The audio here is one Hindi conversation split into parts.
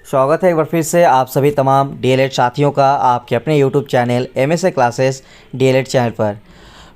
स्वागत है एक बार फिर से आप सभी तमाम डीएलएड साथियों का आपके अपने YouTube channel MSA classes DElEd channel पर।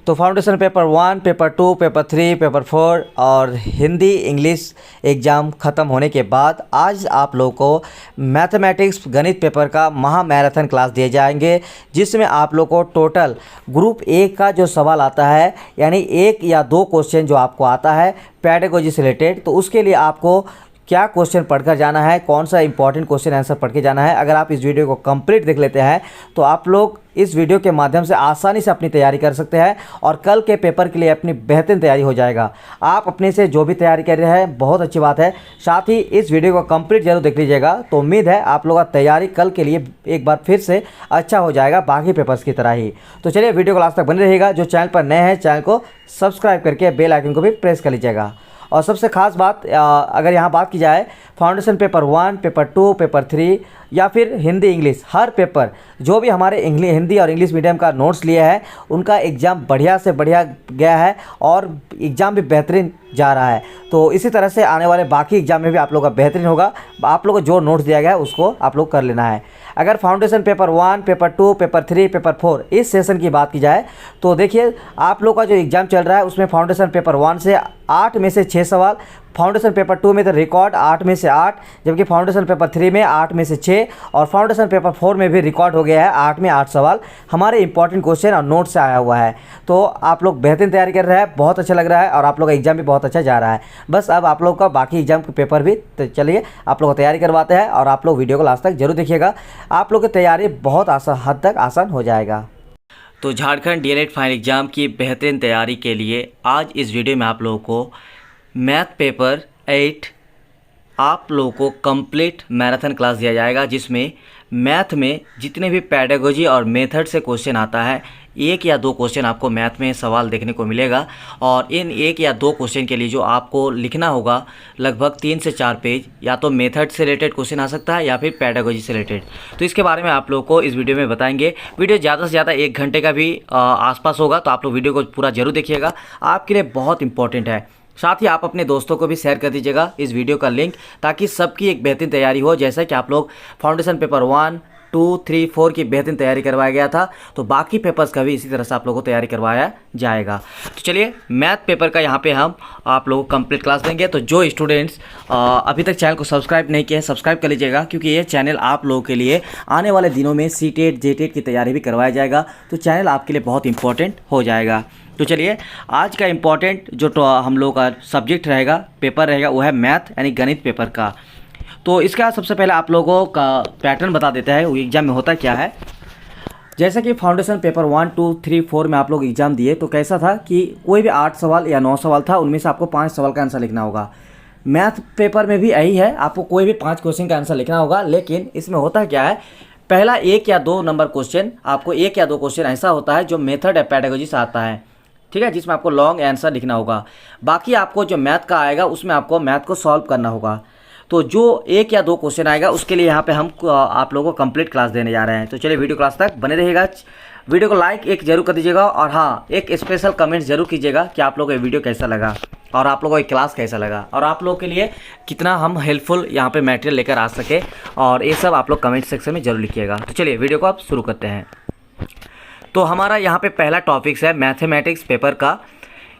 तो foundation paper 1, paper 2, paper 3, paper 4 और हिंदी इंग्लिश एग्ज़ाम ख़त्म होने के बाद आज आप लोगों को मैथमेटिक्स गणित पेपर का महा मैराथन क्लास दिए जाएंगे, जिसमें आप लोग को टोटल ग्रुप ए का जो सवाल आता है, यानी 1 या 2 क्वेश्चन जो आपको आता है पेडागोजी से रिलेटेड, तो उसके लिए आपको क्या क्वेश्चन पढ़कर जाना है, कौन सा इंपॉर्टेंट क्वेश्चन आंसर पढ़ के जाना है। अगर आप इस वीडियो को कंप्लीट देख लेते हैं तो आप लोग इस वीडियो के माध्यम से आसानी से अपनी तैयारी कर सकते हैं और कल के पेपर के लिए अपनी बेहतरीन तैयारी हो जाएगा। आप अपने से जो भी तैयारी कर रहे हैं बहुत अच्छी बात है, साथ ही इस वीडियो को कंप्लीट जरूर देख लीजिएगा। तो उम्मीद है आप लोगों का तैयारी कल के लिए एक बार फिर से अच्छा हो जाएगा, बाकी पेपर्स की तरह ही। तो चलिए वीडियो को लास्ट तक बने रहिएगा। जो चैनल पर नए हैं चैनल को सब्सक्राइब करके बेल आइकन को भी प्रेस कर लीजिएगा। और सबसे खास बात, अगर यहाँ बात की जाए फाउंडेशन पेपर 1, पेपर 2, पेपर 3 या फिर हिंदी इंग्लिश, हर पेपर जो भी हमारे हिंदी और इंग्लिश मीडियम का नोट्स लिए हैं उनका एग्ज़ाम बढ़िया से बढ़िया गया है और एग्ज़ाम भी बेहतरीन जा रहा है। तो इसी तरह से आने वाले बाकी एग्ज़ाम में भी आप लोग का बेहतरीन होगा। आप लोग को जो नोट्स दिया गया है उसको आप लोग कर लेना है। अगर foundation paper 1, paper 2, paper 3, paper 4 इस सेशन की बात की जाए तो देखिए आप लोग का जो एग्ज़ाम चल रहा है उसमें फाउंडेशन पेपर 1 से 8 में से 6 सवाल, फाउंडेशन पेपर 2 में तो रिकॉर्ड 8 में से 8, जबकि फाउंडेशन पेपर 3 में 8 में से 6 और फाउंडेशन पेपर 4 में भी रिकॉर्ड हो गया है 8 में 8 सवाल हमारे इंपॉर्टेंट क्वेश्चन और नोट से आया हुआ है। तो आप लोग बेहतरीन तैयारी कर रहे हैं, बहुत अच्छा लग रहा है और आप लोग का एग्जाम भी बहुत अच्छा जा रहा है। बस अब आप लोग का बाकी एग्जाम के पेपर भी, तो चलिए आप लोग को तैयारी करवाते हैं और आप लोग वीडियो को लास्ट तक जरूर देखिएगा। आप लोग की तैयारी बहुत हद तक आसान हो जाएगा। तो झारखंड डीएलएड फाइनल एग्ज़ाम की बेहतरीन तैयारी के लिए आज इस वीडियो में आप लोगों को मैथ पेपर 8 आप लोगों को कंप्लीट मैराथन क्लास दिया जाएगा, जिसमें मैथ में जितने भी पेडागोजी और मेथड से क्वेश्चन आता है 1 या 2 क्वेश्चन आपको मैथ में सवाल देखने को मिलेगा। और इन 1 या 2 क्वेश्चन के लिए जो आपको लिखना होगा लगभग 3 से 4 पेज, या तो मेथड से रिलेटेड क्वेश्चन आ सकता है या फिर पेडागोजी से रिलेटेड। तो इसके बारे में आप लोगों को इस वीडियो में बताएंगे। वीडियो ज़्यादा से ज़्यादा 1 घंटे का भी आसपास होगा, तो आप लोग वीडियो को पूरा जरूर देखिएगा, आपके लिए बहुत इंपॉर्टेंट है। साथ ही आप अपने दोस्तों को भी शेयर कर दीजिएगा इस वीडियो का लिंक, ताकि सबकी एक बेहतरीन तैयारी हो। जैसा कि आप लोग फाउंडेशन पेपर 1, 2, 3, 4 की बेहतरीन तैयारी करवाया गया था, तो बाकी पेपर्स का भी इसी तरह से आप लोगों को तैयारी करवाया जाएगा। तो चलिए मैथ पेपर का यहाँ पे हम आप लोगों को कंप्लीट क्लास देंगे। तो जो स्टूडेंट्स अभी तक चैनल को सब्सक्राइब नहीं किए हैं सब्सक्राइब कर लीजिएगा, क्योंकि ये चैनल आप लोगों के लिए आने वाले दिनों में सीटेट जेटेट की तैयारी भी करवाया जाएगा। तो चैनल आपके लिए बहुत इंपॉर्टेंट हो जाएगा। तो चलिए आज का इम्पॉर्टेंट जो हम लोगों का सब्जेक्ट रहेगा, पेपर रहेगा, वो है मैथ यानी गणित पेपर का। तो इसका सबसे पहले आप लोगों का पैटर्न बता देता है वो एग्ज़ाम में होता क्या है। जैसा कि फाउंडेशन पेपर 1, 2, 3, 4 में आप लोग एग्ज़ाम दिए तो कैसा था कि कोई भी 8 सवाल या 9 सवाल था, उनमें से आपको 5 सवाल का आंसर लिखना होगा। मैथ पेपर में भी यही है, आपको कोई भी 5 क्वेश्चन का आंसर लिखना होगा। लेकिन इसमें होता क्या है, पहला 1 या 2 नंबर क्वेश्चन, आपको 1 या 2 क्वेश्चन ऐसा होता है जो मेथड या पेडागोजी से आता है, ठीक है, जिसमें आपको लॉन्ग आंसर लिखना होगा। बाकी आपको जो मैथ का आएगा उसमें आपको मैथ को सॉल्व करना होगा। तो जो 1 या 2 क्वेश्चन आएगा उसके लिए यहाँ पे हम आप लोगों को कंप्लीट क्लास देने जा रहे हैं। तो चलिए वीडियो क्लास तक बने रहिएगा। वीडियो को लाइक एक जरूर कर दीजिएगा और हाँ, एक स्पेशल कमेंट जरूर कीजिएगा कि आप लोगों को ये वीडियो कैसा लगा और आप लोगों को ये क्लास कैसा लगा और आप लोगों के लिए कितना हम हेल्पफुल यहाँ पे मटेरियल लेकर आ सके, और ये सब आप लोग कमेंट सेक्शन में जरूर लिखिएगा। तो चलिए वीडियो को आप शुरू करते हैं। तो हमारा यहाँ पे पहला टॉपिक्स है मैथमेटिक्स पेपर का,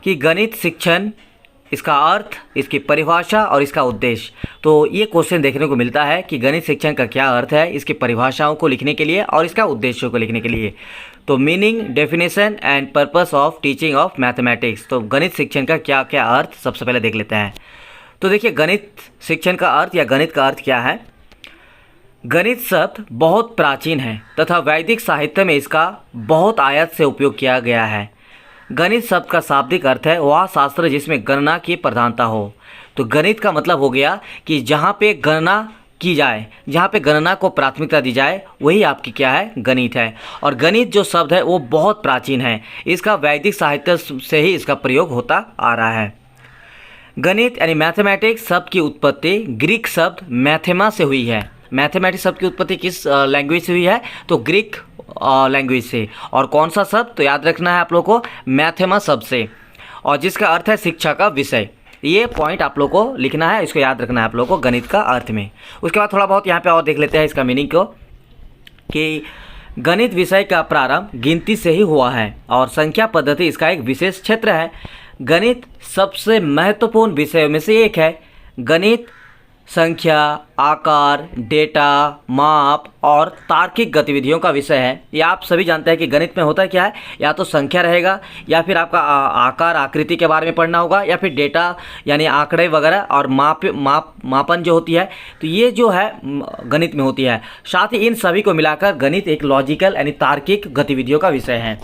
कि गणित शिक्षण, इसका अर्थ, इसकी परिभाषा और इसका उद्देश्य। तो ये क्वेश्चन देखने को मिलता है कि गणित शिक्षण का क्या अर्थ है, इसकी परिभाषाओं को लिखने के लिए और इसका उद्देश्यों को लिखने के लिए। तो meaning, definition and purpose of teaching of mathematics. तो गणित शिक्षण का क्या क्या अर्थ सबसे पहले देख लेते हैं। तो देखिए गणित शिक्षण का अर्थ या गणित का अर्थ क्या है। गणित शब्द बहुत प्राचीन है तथा वैदिक साहित्य में इसका बहुत आयत से उपयोग किया गया है। गणित शब्द का शाब्दिक अर्थ है वह शास्त्र जिसमें गणना की प्रधानता हो। तो गणित का मतलब हो गया कि जहाँ पे गणना की जाए, जहाँ पे गणना को प्राथमिकता दी जाए, वही आपकी क्या है, गणित है। और गणित जो शब्द है वो बहुत प्राचीन है, इसका वैदिक साहित्य से ही इसका प्रयोग होता आ रहा है। गणित यानी मैथमेटिक्स शब्द की उत्पत्ति ग्रीक शब्द मैथेमा से हुई है। मैथमेटिक्स शब्द की उत्पत्ति किस लैंग्वेज से हुई है, तो ग्रीक लैंग्वेज से। और कौन सा शब्द, तो याद रखना है आप लोगों को, मैथेमा शब्द से, और जिसका अर्थ है शिक्षा का विषय। ये पॉइंट आप लोग को लिखना है, इसको याद रखना है आप लोग को गणित का अर्थ में। उसके बाद थोड़ा बहुत यहाँ पे और देख लेते हैं इसका मीनिंग को, कि गणित विषय का प्रारंभ गिनती से ही हुआ है और संख्या पद्धति इसका एक विशेष क्षेत्र है। गणित सबसे महत्वपूर्ण विषयों में से एक है। गणित संख्या, आकार, डेटा, माप और तार्किक गतिविधियों का विषय है। ये आप सभी जानते हैं कि गणित में होता क्या है, या तो संख्या रहेगा, या फिर आपका आकार आकृति के बारे में पढ़ना होगा, या फिर डेटा यानी आंकड़े वगैरह, और मापन जो होती है, तो ये जो है गणित में होती है। साथ ही इन सभी को मिलाकर गणित एक लॉजिकल यानी तार्किक गतिविधियों का विषय है।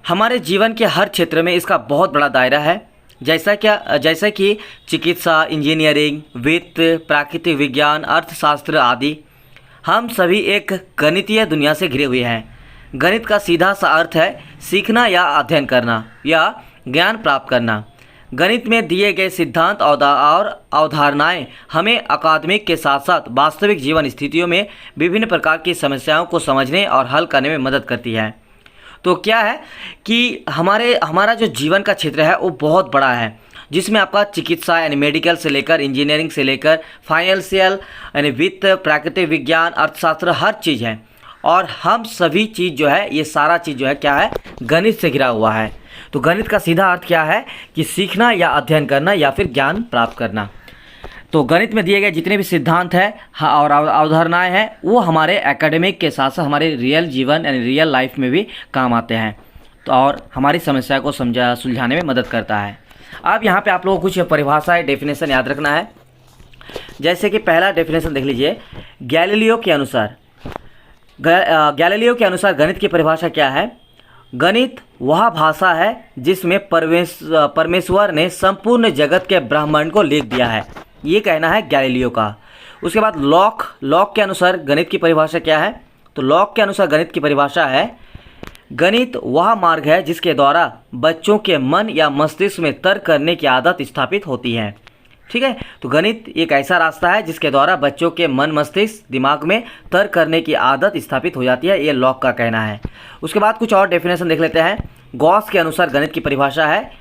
हमारे जीवन के हर क्षेत्र में इसका बहुत बड़ा दायरा है, जैसा कि चिकित्सा, इंजीनियरिंग, वित्त, प्राकृतिक विज्ञान, अर्थशास्त्र आदि। हम सभी एक गणितीय दुनिया से घिरे हुए हैं। गणित का सीधा सा अर्थ है सीखना या अध्ययन करना या ज्ञान प्राप्त करना। गणित में दिए गए सिद्धांत और अवधारणाएं हमें अकादमिक के साथ साथ वास्तविक जीवन स्थितियों में विभिन्न प्रकार की समस्याओं को समझने और हल करने में मदद करती है। तो क्या है कि हमारा जो जीवन का क्षेत्र है वो बहुत बड़ा है, जिसमें आपका चिकित्सा यानी मेडिकल से लेकर इंजीनियरिंग से लेकर फाइनेंशियल यानी वित्त, प्राकृतिक विज्ञान, अर्थशास्त्र, हर चीज़ है। और हम सभी चीज़ जो है, ये सारा चीज़ जो है क्या है, गणित से घिरा हुआ है। तो गणित का सीधा अर्थ क्या है कि सीखना या अध्ययन करना या फिर ज्ञान प्राप्त करना। तो गणित में दिए गए जितने भी सिद्धांत हैं और अवधारणाएं हैं, वो हमारे एकेडमिक के साथ साथ हमारे रियल जीवन यानी रियल लाइफ में भी काम आते हैं, तो और हमारी समस्या को सुलझाने में मदद करता है। अब यहाँ पे आप लोगों को कुछ परिभाषाएं, डेफिनेशन याद रखना है। जैसे कि पहला डेफिनेशन देख लीजिए, गैलीलियो के अनुसार गणित की परिभाषा क्या है। गणित वह भाषा है जिसमें परमेश्वर ने संपूर्ण जगत के ब्रह्मांड को लिख दिया है, ये कहना है गैलीलियो का। उसके बाद लॉक के अनुसार गणित की परिभाषा क्या है। तो लॉक के अनुसार गणित की परिभाषा है, गणित वह मार्ग है जिसके द्वारा बच्चों के मन या मस्तिष्क में तर्क करने की आदत स्थापित होती है। ठीक है, तो गणित एक ऐसा रास्ता है जिसके द्वारा बच्चों के मन, मस्तिष्क, दिमाग में तर्क करने की आदत स्थापित हो जाती है, ये लॉक का कहना है। उसके बाद कुछ और डेफिनेशन देख लेते हैं। गॉस के अनुसार गणित की परिभाषा है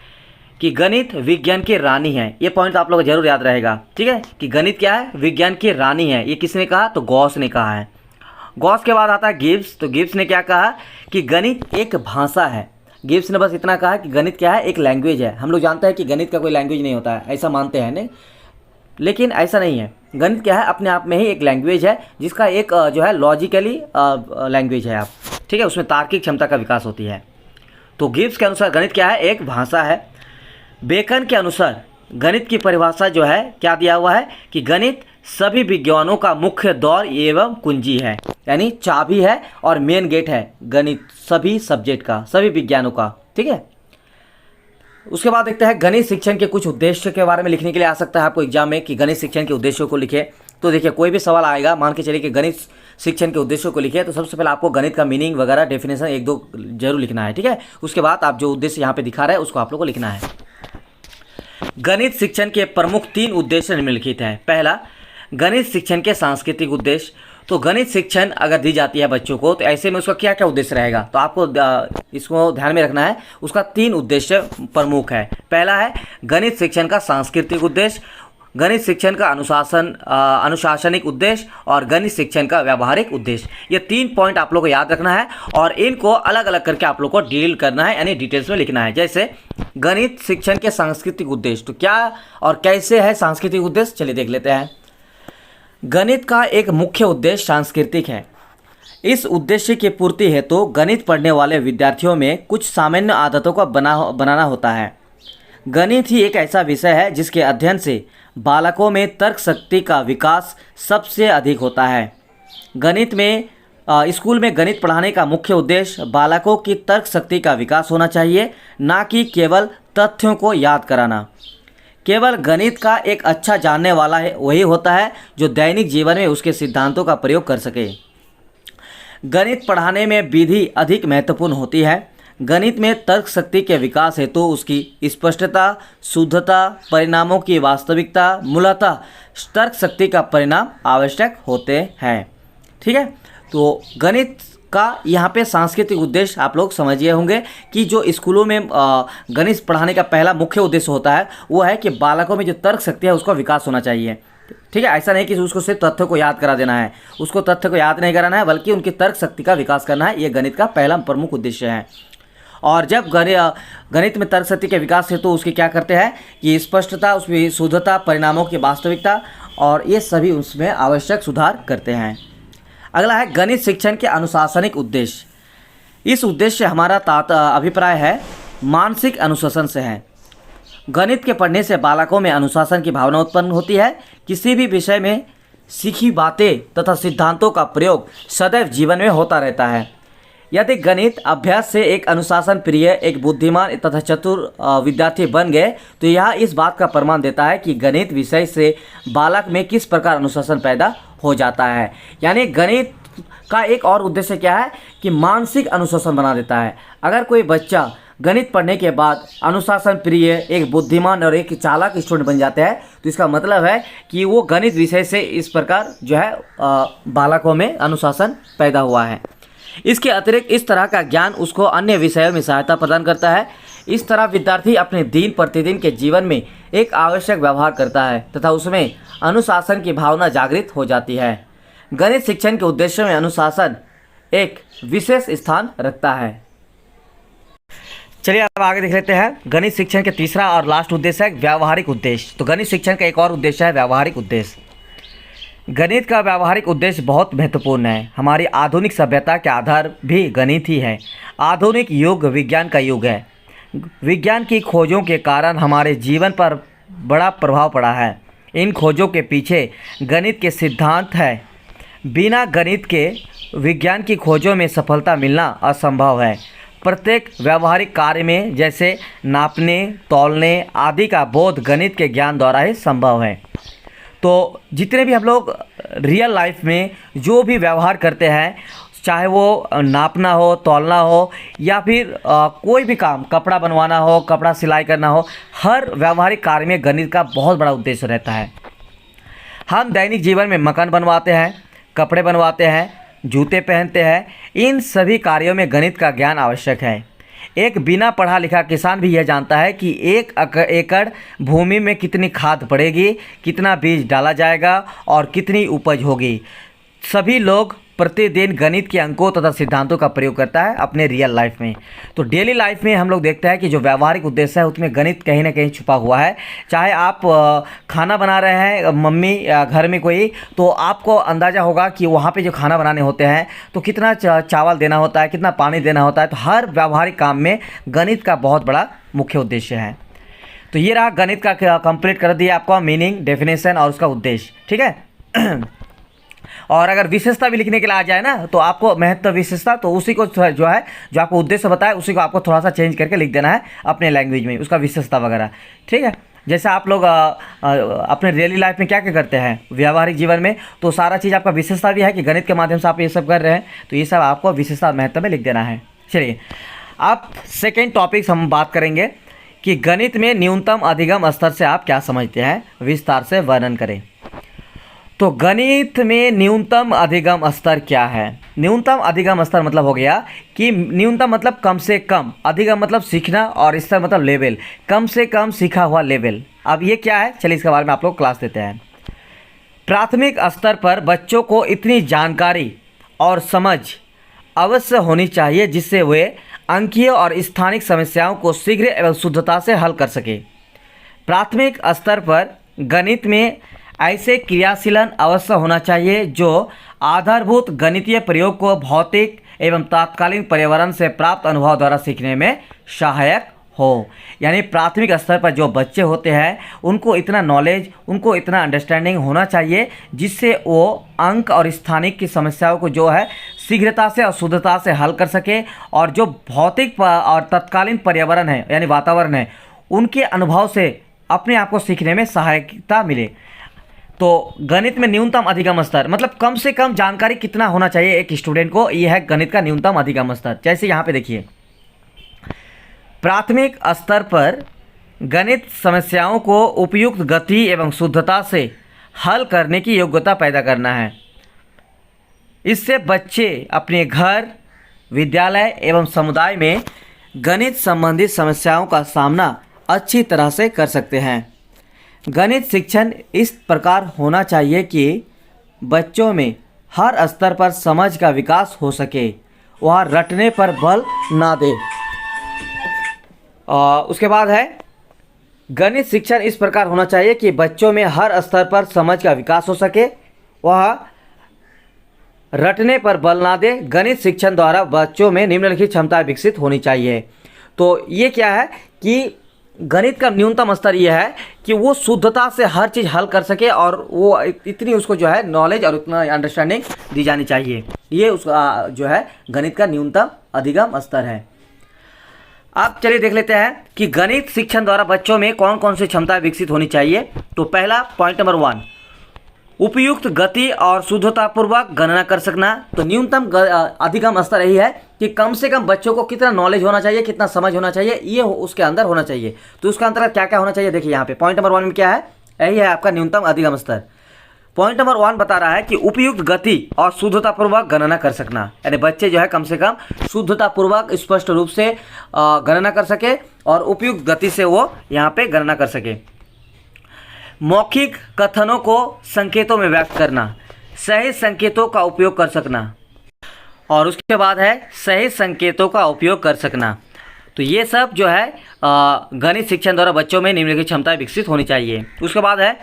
कि गणित विज्ञान की रानी है। ये पॉइंट आप लोगों को जरूर याद रहेगा, ठीक है, कि गणित क्या है, विज्ञान की रानी है। ये किसने कहा, तो गॉस ने कहा है। गॉस के बाद आता है गिब्स। तो गिब्स ने क्या कहा कि गणित एक भाषा है। गिब्स ने बस इतना कहा कि गणित क्या है, एक लैंग्वेज है। हम लोग जानते हैं कि गणित का कोई लैंग्वेज नहीं होता है, ऐसा मानते हैं नहीं, लेकिन ऐसा नहीं है। गणित क्या है, अपने आप में ही एक लैंग्वेज है, जिसका एक जो है लॉजिकली लैंग्वेज है आप, ठीक है, उसमें तार्किक क्षमता का विकास होती है। तो गिब्स के अनुसार गणित क्या है, एक भाषा है। बेकन के अनुसार गणित की परिभाषा जो है क्या दिया हुआ है कि गणित सभी विज्ञानों का मुख्य द्वार एवं कुंजी है, यानी चाबी है और मेन गेट है गणित सभी सब्जेक्ट का, सभी विज्ञानों का, ठीक है। उसके बाद देखते हैं गणित शिक्षण के कुछ उद्देश्य के बारे में लिखने के लिए आ सकता है आपको एग्जाम में कि गणित शिक्षण के उद्देश्यों को लिखे। तो देखिए कोई भी सवाल आएगा, मान के चलिए कि गणित शिक्षण के उद्देश्यों को लिखे, तो सबसे पहले आपको गणित का मीनिंग वगैरह डेफिनेशन एक दो जरूर लिखना है, ठीक है। उसके बाद आप जो उद्देश्य यहाँ पे दिखा रहे हैं उसको आप लोग को लिखना है। गणित शिक्षण के प्रमुख 3 उद्देश्य निम्नलिखित हैं। पहला, गणित शिक्षण के सांस्कृतिक उद्देश्य। तो गणित शिक्षण अगर दी जाती है बच्चों को, तो ऐसे में उसका क्या क्या उद्देश्य रहेगा, तो आपको इसको ध्यान में रखना है। उसका 3 उद्देश्य प्रमुख है। पहला है गणित शिक्षण का सांस्कृतिक उद्देश्य, गणित शिक्षण का अनुशासनिक उद्देश्य और गणित शिक्षण का व्यावहारिक उद्देश्य। ये 3 पॉइंट आप लोग को याद रखना है और इनको अलग अलग करके आप लोग को डील करना है, यानी डिटेल्स में लिखना है। जैसे गणित शिक्षण के सांस्कृतिक उद्देश्य, तो क्या और कैसे है सांस्कृतिक उद्देश्य, चलिए देख लेते हैं। गणित का एक मुख्य उद्देश्य सांस्कृतिक है। इस उद्देश्य की पूर्ति हेतु तो गणित पढ़ने वाले विद्यार्थियों में कुछ सामान्य आदतों को बनाना होता है। गणित ही एक ऐसा विषय है जिसके अध्ययन से बालकों में तर्क शक्ति का विकास सबसे अधिक होता है। गणित में स्कूल में गणित पढ़ाने का मुख्य उद्देश्य बालकों की तर्क शक्ति का विकास होना चाहिए, ना कि केवल तथ्यों को याद कराना। केवल गणित का एक अच्छा जानने वाला है वही होता है जो दैनिक जीवन में उसके सिद्धांतों का प्रयोग कर सके। गणित पढ़ाने में विधि अधिक महत्वपूर्ण होती है। गणित में तर्क शक्ति के विकास हेतु उसकी स्पष्टता, शुद्धता, परिणामों की वास्तविकता, मूलतः तर्क शक्ति का परिणाम आवश्यक होते हैं, ठीक है। तो गणित का यहाँ पे सांस्कृतिक उद्देश्य आप लोग समझिए होंगे कि जो स्कूलों में गणित पढ़ाने का पहला मुख्य उद्देश्य होता है वो है कि बालकों में जो तर्क शक्ति है उसका विकास होना चाहिए। ठीक है, ऐसा नहीं कि उसको सिर्फ तथ्य को याद करा देना है, उसको तथ्य को याद नहीं कराना है, बल्कि उनकी तर्क शक्ति का विकास करना है। ये गणित का पहला प्रमुख उद्देश्य है। और जब गणित में तर्क शक्ति के विकास हेतु उसकी क्या करते हैं कि स्पष्टता, उसमें शुद्धता, परिणामों की वास्तविकता और ये सभी उसमें आवश्यक सुधार करते हैं। अगला है गणित शिक्षण के अनुशासनिक उद्देश्य। इस उद्देश्य से हमारा अभिप्राय है मानसिक अनुशासन से है। गणित के पढ़ने से बालकों में अनुशासन की भावना उत्पन्न होती है। किसी भी विषय में सीखी बातें तथा सिद्धांतों का प्रयोग सदैव जीवन में होता रहता है। यदि गणित अभ्यास से एक अनुशासन प्रिय, एक बुद्धिमान तथा चतुर विद्यार्थी बन गए तो यह इस बात का प्रमाण देता है कि गणित विषय से बालक में किस प्रकार अनुशासन पैदा हो जाता है। यानी गणित का एक और उद्देश्य क्या है कि मानसिक अनुशासन बना देता है। अगर कोई बच्चा गणित पढ़ने के बाद अनुशासन प्रिय, एक बुद्धिमान और एक चालाक स्टूडेंट बन जाते हैं तो इसका मतलब है कि वो गणित विषय से इस प्रकार जो है बालकों में अनुशासन पैदा हुआ है। इसके अतिरिक्त इस तरह का ज्ञान उसको अन्य विषयों में सहायता प्रदान करता है। इस तरह विद्यार्थी अपने दिन प्रतिदिन के जीवन में एक आवश्यक व्यवहार करता है तथा उसमें अनुशासन की भावना जागृत हो जाती है। गणित शिक्षण के उद्देश्य में अनुशासन एक विशेष स्थान रखता है। चलिए अब आगे देख लेते हैं। गणित शिक्षण के तीसरा और लास्ट उद्देश्य है व्यावहारिक उद्देश्य। तो गणित शिक्षण का एक और उद्देश्य है व्यावहारिक उद्देश्य। गणित का व्यावहारिक उद्देश्य बहुत महत्वपूर्ण है। हमारी आधुनिक सभ्यता के आधार भी गणित ही है। आधुनिक युग विज्ञान का युग है। विज्ञान की खोजों के कारण हमारे जीवन पर बड़ा प्रभाव पड़ा है। इन खोजों के पीछे गणित के सिद्धांत है। बिना गणित के विज्ञान की खोजों में सफलता मिलना असंभव है। प्रत्येक व्यावहारिक कार्य में जैसे नापने, तौलने आदि का बोध गणित के ज्ञान द्वारा ही संभव है। तो जितने भी हम लोग रियल लाइफ में जो भी व्यवहार करते हैं, चाहे वो नापना हो, तौलना हो या फिर कोई भी काम, कपड़ा बनवाना हो, कपड़ा सिलाई करना हो, हर व्यावहारिक कार्य में गणित का बहुत बड़ा उद्देश्य रहता है। हम दैनिक जीवन में मकान बनवाते हैं, कपड़े बनवाते हैं, जूते पहनते हैं, इन सभी कार्यों में गणित का ज्ञान आवश्यक है। एक बिना पढ़ा लिखा किसान भी यह जानता है कि एक एकड़ भूमि में कितनी खाद पड़ेगी, कितना बीज डाला जाएगा और कितनी उपज होगी। सभी लोग प्रतिदिन गणित के अंकों तथा सिद्धांतों का प्रयोग करता है अपने रियल लाइफ में। तो डेली लाइफ में हम लोग देखते हैं कि जो व्यावहारिक उद्देश्य है उसमें गणित कहीं ना कहीं छुपा हुआ है। चाहे आप खाना बना रहे हैं, मम्मी या घर में कोई, तो आपको अंदाज़ा होगा कि वहाँ पे जो खाना बनाने होते हैं तो कितना चावल देना होता है, कितना पानी देना होता है। तो हर व्यावहारिक काम में गणित का बहुत बड़ा मुख्य उद्देश्य है। तो ये रहा गणित का कंप्लीट कर दिया आपका मीनिंग, डेफिनेशन और उसका उद्देश्य। ठीक है। और अगर विशेषता भी लिखने के लिए आ जाए ना तो आपको महत्व विशेषता, तो उसी को जो है जो आपको उद्देश्य बताया उसी को आपको थोड़ा सा चेंज करके लिख देना है अपने लैंग्वेज में, उसका विशेषता वगैरह। ठीक है। जैसे आप लोग अपने डेली लाइफ में क्या क्या करते हैं व्यावहारिक जीवन में, तो सारा चीज़ आपका विशेषता भी है कि गणित के माध्यम से आप ये सब कर रहे हैं, तो ये सब आपको विशेषता महत्व में लिख देना है। चलिए अब सेकेंड टॉपिक हम बात करेंगे कि गणित में न्यूनतम अधिगम स्तर से आप क्या समझते हैं, विस्तार से वर्णन करें। तो गणित में न्यूनतम अधिगम स्तर क्या है। न्यूनतम अधिगम स्तर मतलब हो गया कि न्यूनतम मतलब कम से कम, अधिगम मतलब सीखना और स्तर मतलब लेवल, कम से कम सीखा हुआ लेवल। अब ये क्या है, चलिए इसके बारे में आप लोग क्लास देते हैं। प्राथमिक स्तर पर बच्चों को इतनी जानकारी और समझ अवश्य होनी चाहिए जिससे वे अंकीय और स्थानिक समस्याओं को शीघ्र एवं शुद्धता से हल कर सके। प्राथमिक स्तर पर गणित में ऐसे क्रियाशीलन अवश्य होना चाहिए जो आधारभूत गणितीय प्रयोग को भौतिक एवं तात्कालीन पर्यावरण से प्राप्त अनुभव द्वारा सीखने में सहायक हो। यानी प्राथमिक स्तर पर जो बच्चे होते हैं उनको इतना नॉलेज, उनको इतना अंडरस्टैंडिंग होना चाहिए जिससे वो अंक और स्थानिक की समस्याओं को जो है शीघ्रता से और शुद्धता से हल कर सके, और जो भौतिक और तत्कालीन पर्यावरण है यानी वातावरण है उनके अनुभव से अपने आप को सीखने में सहायता मिले। तो गणित में न्यूनतम अधिगम स्तर मतलब कम से कम जानकारी कितना होना चाहिए एक स्टूडेंट को, यह है गणित का न्यूनतम अधिगम स्तर। जैसे यहाँ पे देखिए, प्राथमिक स्तर पर गणित समस्याओं को उपयुक्त गति एवं शुद्धता से हल करने की योग्यता पैदा करना है। इससे बच्चे अपने घर विद्यालय एवं समुदाय में गणित संबंधित समस्याओं का सामना अच्छी तरह से कर सकते हैं। गणित शिक्षण इस प्रकार होना चाहिए कि बच्चों में हर स्तर पर समझ का विकास हो सके, वह रटने पर बल ना दे। उसके बाद है गणित शिक्षण इस प्रकार होना चाहिए कि बच्चों में हर स्तर पर समझ का विकास हो सके, वह रटने पर बल ना दे। गणित शिक्षण द्वारा बच्चों में निम्नलिखित क्षमता विकसित होनी चाहिए। तो ये क्या है कि गणित का न्यूनतम स्तर ये है कि वो शुद्धता से हर चीज़ हल कर सके और वो इतनी उसको जो है नॉलेज और उतना अंडरस्टैंडिंग दी जानी चाहिए। ये उसका जो है गणित का न्यूनतम अधिगम स्तर है। अब चलिए देख लेते हैं कि गणित शिक्षण द्वारा बच्चों में कौन कौन सी क्षमता विकसित होनी चाहिए। तो पहला पॉइंट नंबर 1, उपयुक्त गति और शुद्धतापूर्वक गणना कर सकना। तो न्यूनतम अधिगम स्तर यही है कि कम से कम बच्चों को कितना नॉलेज होना चाहिए, कितना समझ होना चाहिए, ये उसके अंदर होना चाहिए। तो उसका अंतर्गत क्या क्या होना चाहिए, देखिए यहाँ पे पॉइंट नंबर 1 में क्या है, यही है आपका न्यूनतम अधिगम स्तर। पॉइंट नंबर 1 बता रहा है कि उपयुक्त गति और शुद्धतापूर्वक गणना कर सकना, यानी बच्चे जो है कम से कम शुद्धतापूर्वक स्पष्ट रूप से गणना कर सके और उपयुक्त गति से वो यहाँ पे गणना कर सके। मौखिक कथनों को संकेतों में व्यक्त करना, सही संकेतों का उपयोग कर सकना, और उसके बाद है सही संकेतों का उपयोग कर सकना। तो ये सब जो है गणित शिक्षण द्वारा बच्चों में निम्नलिखित क्षमताएं विकसित होनी चाहिए। उसके बाद है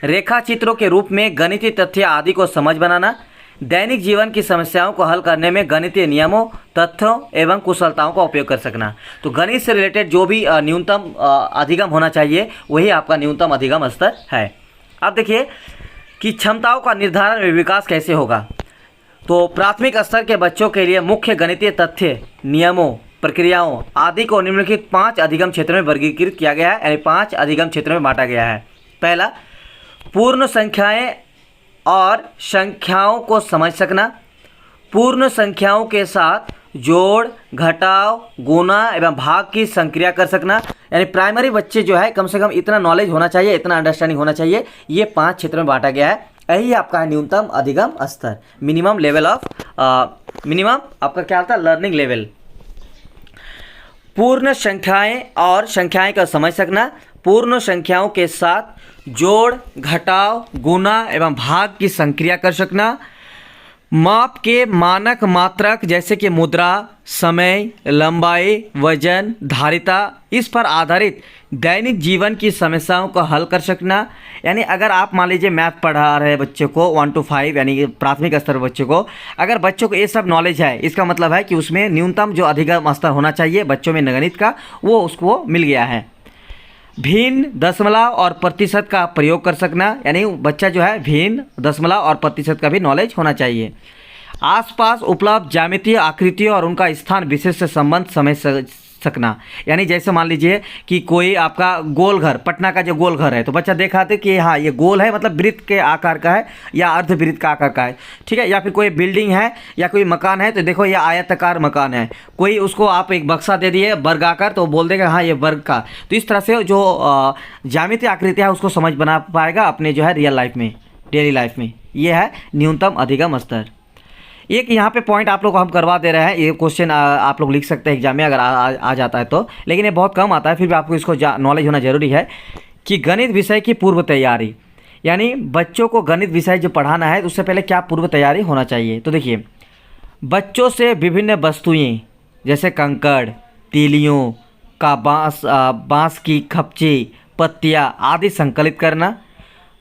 रेखा चित्रों के रूप में गणितीय तथ्य आदि को समझ बनाना, दैनिक जीवन की समस्याओं को हल करने में गणितीय नियमों, तथ्यों एवं कुशलताओं का उपयोग कर सकना। तो गणित से रिलेटेड जो भी न्यूनतम अधिगम होना चाहिए वही आपका न्यूनतम अधिगम स्तर है। अब देखिए कि क्षमताओं का निर्धारण व विकास कैसे होगा। तो प्राथमिक स्तर के बच्चों के लिए मुख्य गणितीय तथ्य, नियमों, प्रक्रियाओं आदि को निम्नलिखित 5 अधिगम क्षेत्रों में वर्गीकृत किया गया है, यानी 5 अधिगम क्षेत्रों में बांटा गया है। पहला, पूर्ण संख्याएं और संख्याओं को समझ सकना, पूर्ण संख्याओं के साथ जोड़, घटाव, गुणा एवं भाग की संक्रिया कर सकना। यानी प्राइमरी बच्चे जो है कम से कम इतना नॉलेज होना चाहिए, इतना अंडरस्टैंडिंग होना चाहिए। ये 5 क्षेत्रों में बांटा गया है। यही आपका है न्यूनतम अधिगम स्तर, मिनिमम लेवल ऑफ मिनिमम आपका क्या होता है, लर्निंग लेवल। पूर्ण संख्याएं और संख्याएं का समझ सकना, पूर्ण संख्याओं के साथ जोड़, घटाव, गुणा एवं भाग की संक्रिया कर सकना, माप के मानक मात्रक जैसे कि मुद्रा, समय, लंबाई, वजन, धारिता, इस पर आधारित दैनिक जीवन की समस्याओं को हल कर सकना। यानी अगर आप मान लीजिए मैथ पढ़ा रहे बच्चे को 1 to 5 यानी प्राथमिक स्तर बच्चे को, अगर बच्चों को ये सब नॉलेज है, इसका मतलब है कि उसमें न्यूनतम जो अधिगम स्तर होना चाहिए बच्चों में गणित का, वो उसको मिल गया है। भिन्न, दशमलव और प्रतिशत का प्रयोग कर सकना, यानी बच्चा जो है भिन्न, दशमलव और प्रतिशत का भी नॉलेज होना चाहिए। आसपास उपलब्ध ज्यामितीय आकृतियों और उनका स्थान विशेष से संबंध समझ सकना, यानी जैसे मान लीजिए कि कोई आपका गोल घर, पटना का जो गोल घर है, तो बच्चा देखाते कि हाँ ये गोल है, मतलब वृत्त के आकार का है या अर्धवृत्त का आकार का है, ठीक है। या फिर कोई बिल्डिंग है या कोई मकान है, तो देखो ये आयताकार मकान है। कोई उसको आप एक बक्सा दे दिए वर्गाकार, तो बोल देगा हाँ ये वर्ग का। तो इस तरह से जो ज्यामितीय आकृतियाँ है उसको समझ बना पाएगा अपने जो है रियल लाइफ में, डेली लाइफ में। ये है न्यूनतम अधिगम स्तर। एक यहाँ पे पॉइंट आप लोग को हम करवा दे रहे हैं, ये क्वेश्चन आप लोग लिख सकते हैं एग्जाम में अगर आ जाता है तो, लेकिन ये बहुत कम आता है, फिर भी आपको इसको नॉलेज होना जरूरी है कि गणित विषय की पूर्व तैयारी, यानी बच्चों को गणित विषय जो पढ़ाना है तो उससे पहले क्या पूर्व तैयारी होना चाहिए। तो देखिए, बच्चों से विभिन्न वस्तुएँ जैसे कंकड़, तीलियों का बाँस की खपची, पत्तियाँ आदि संकलित करना,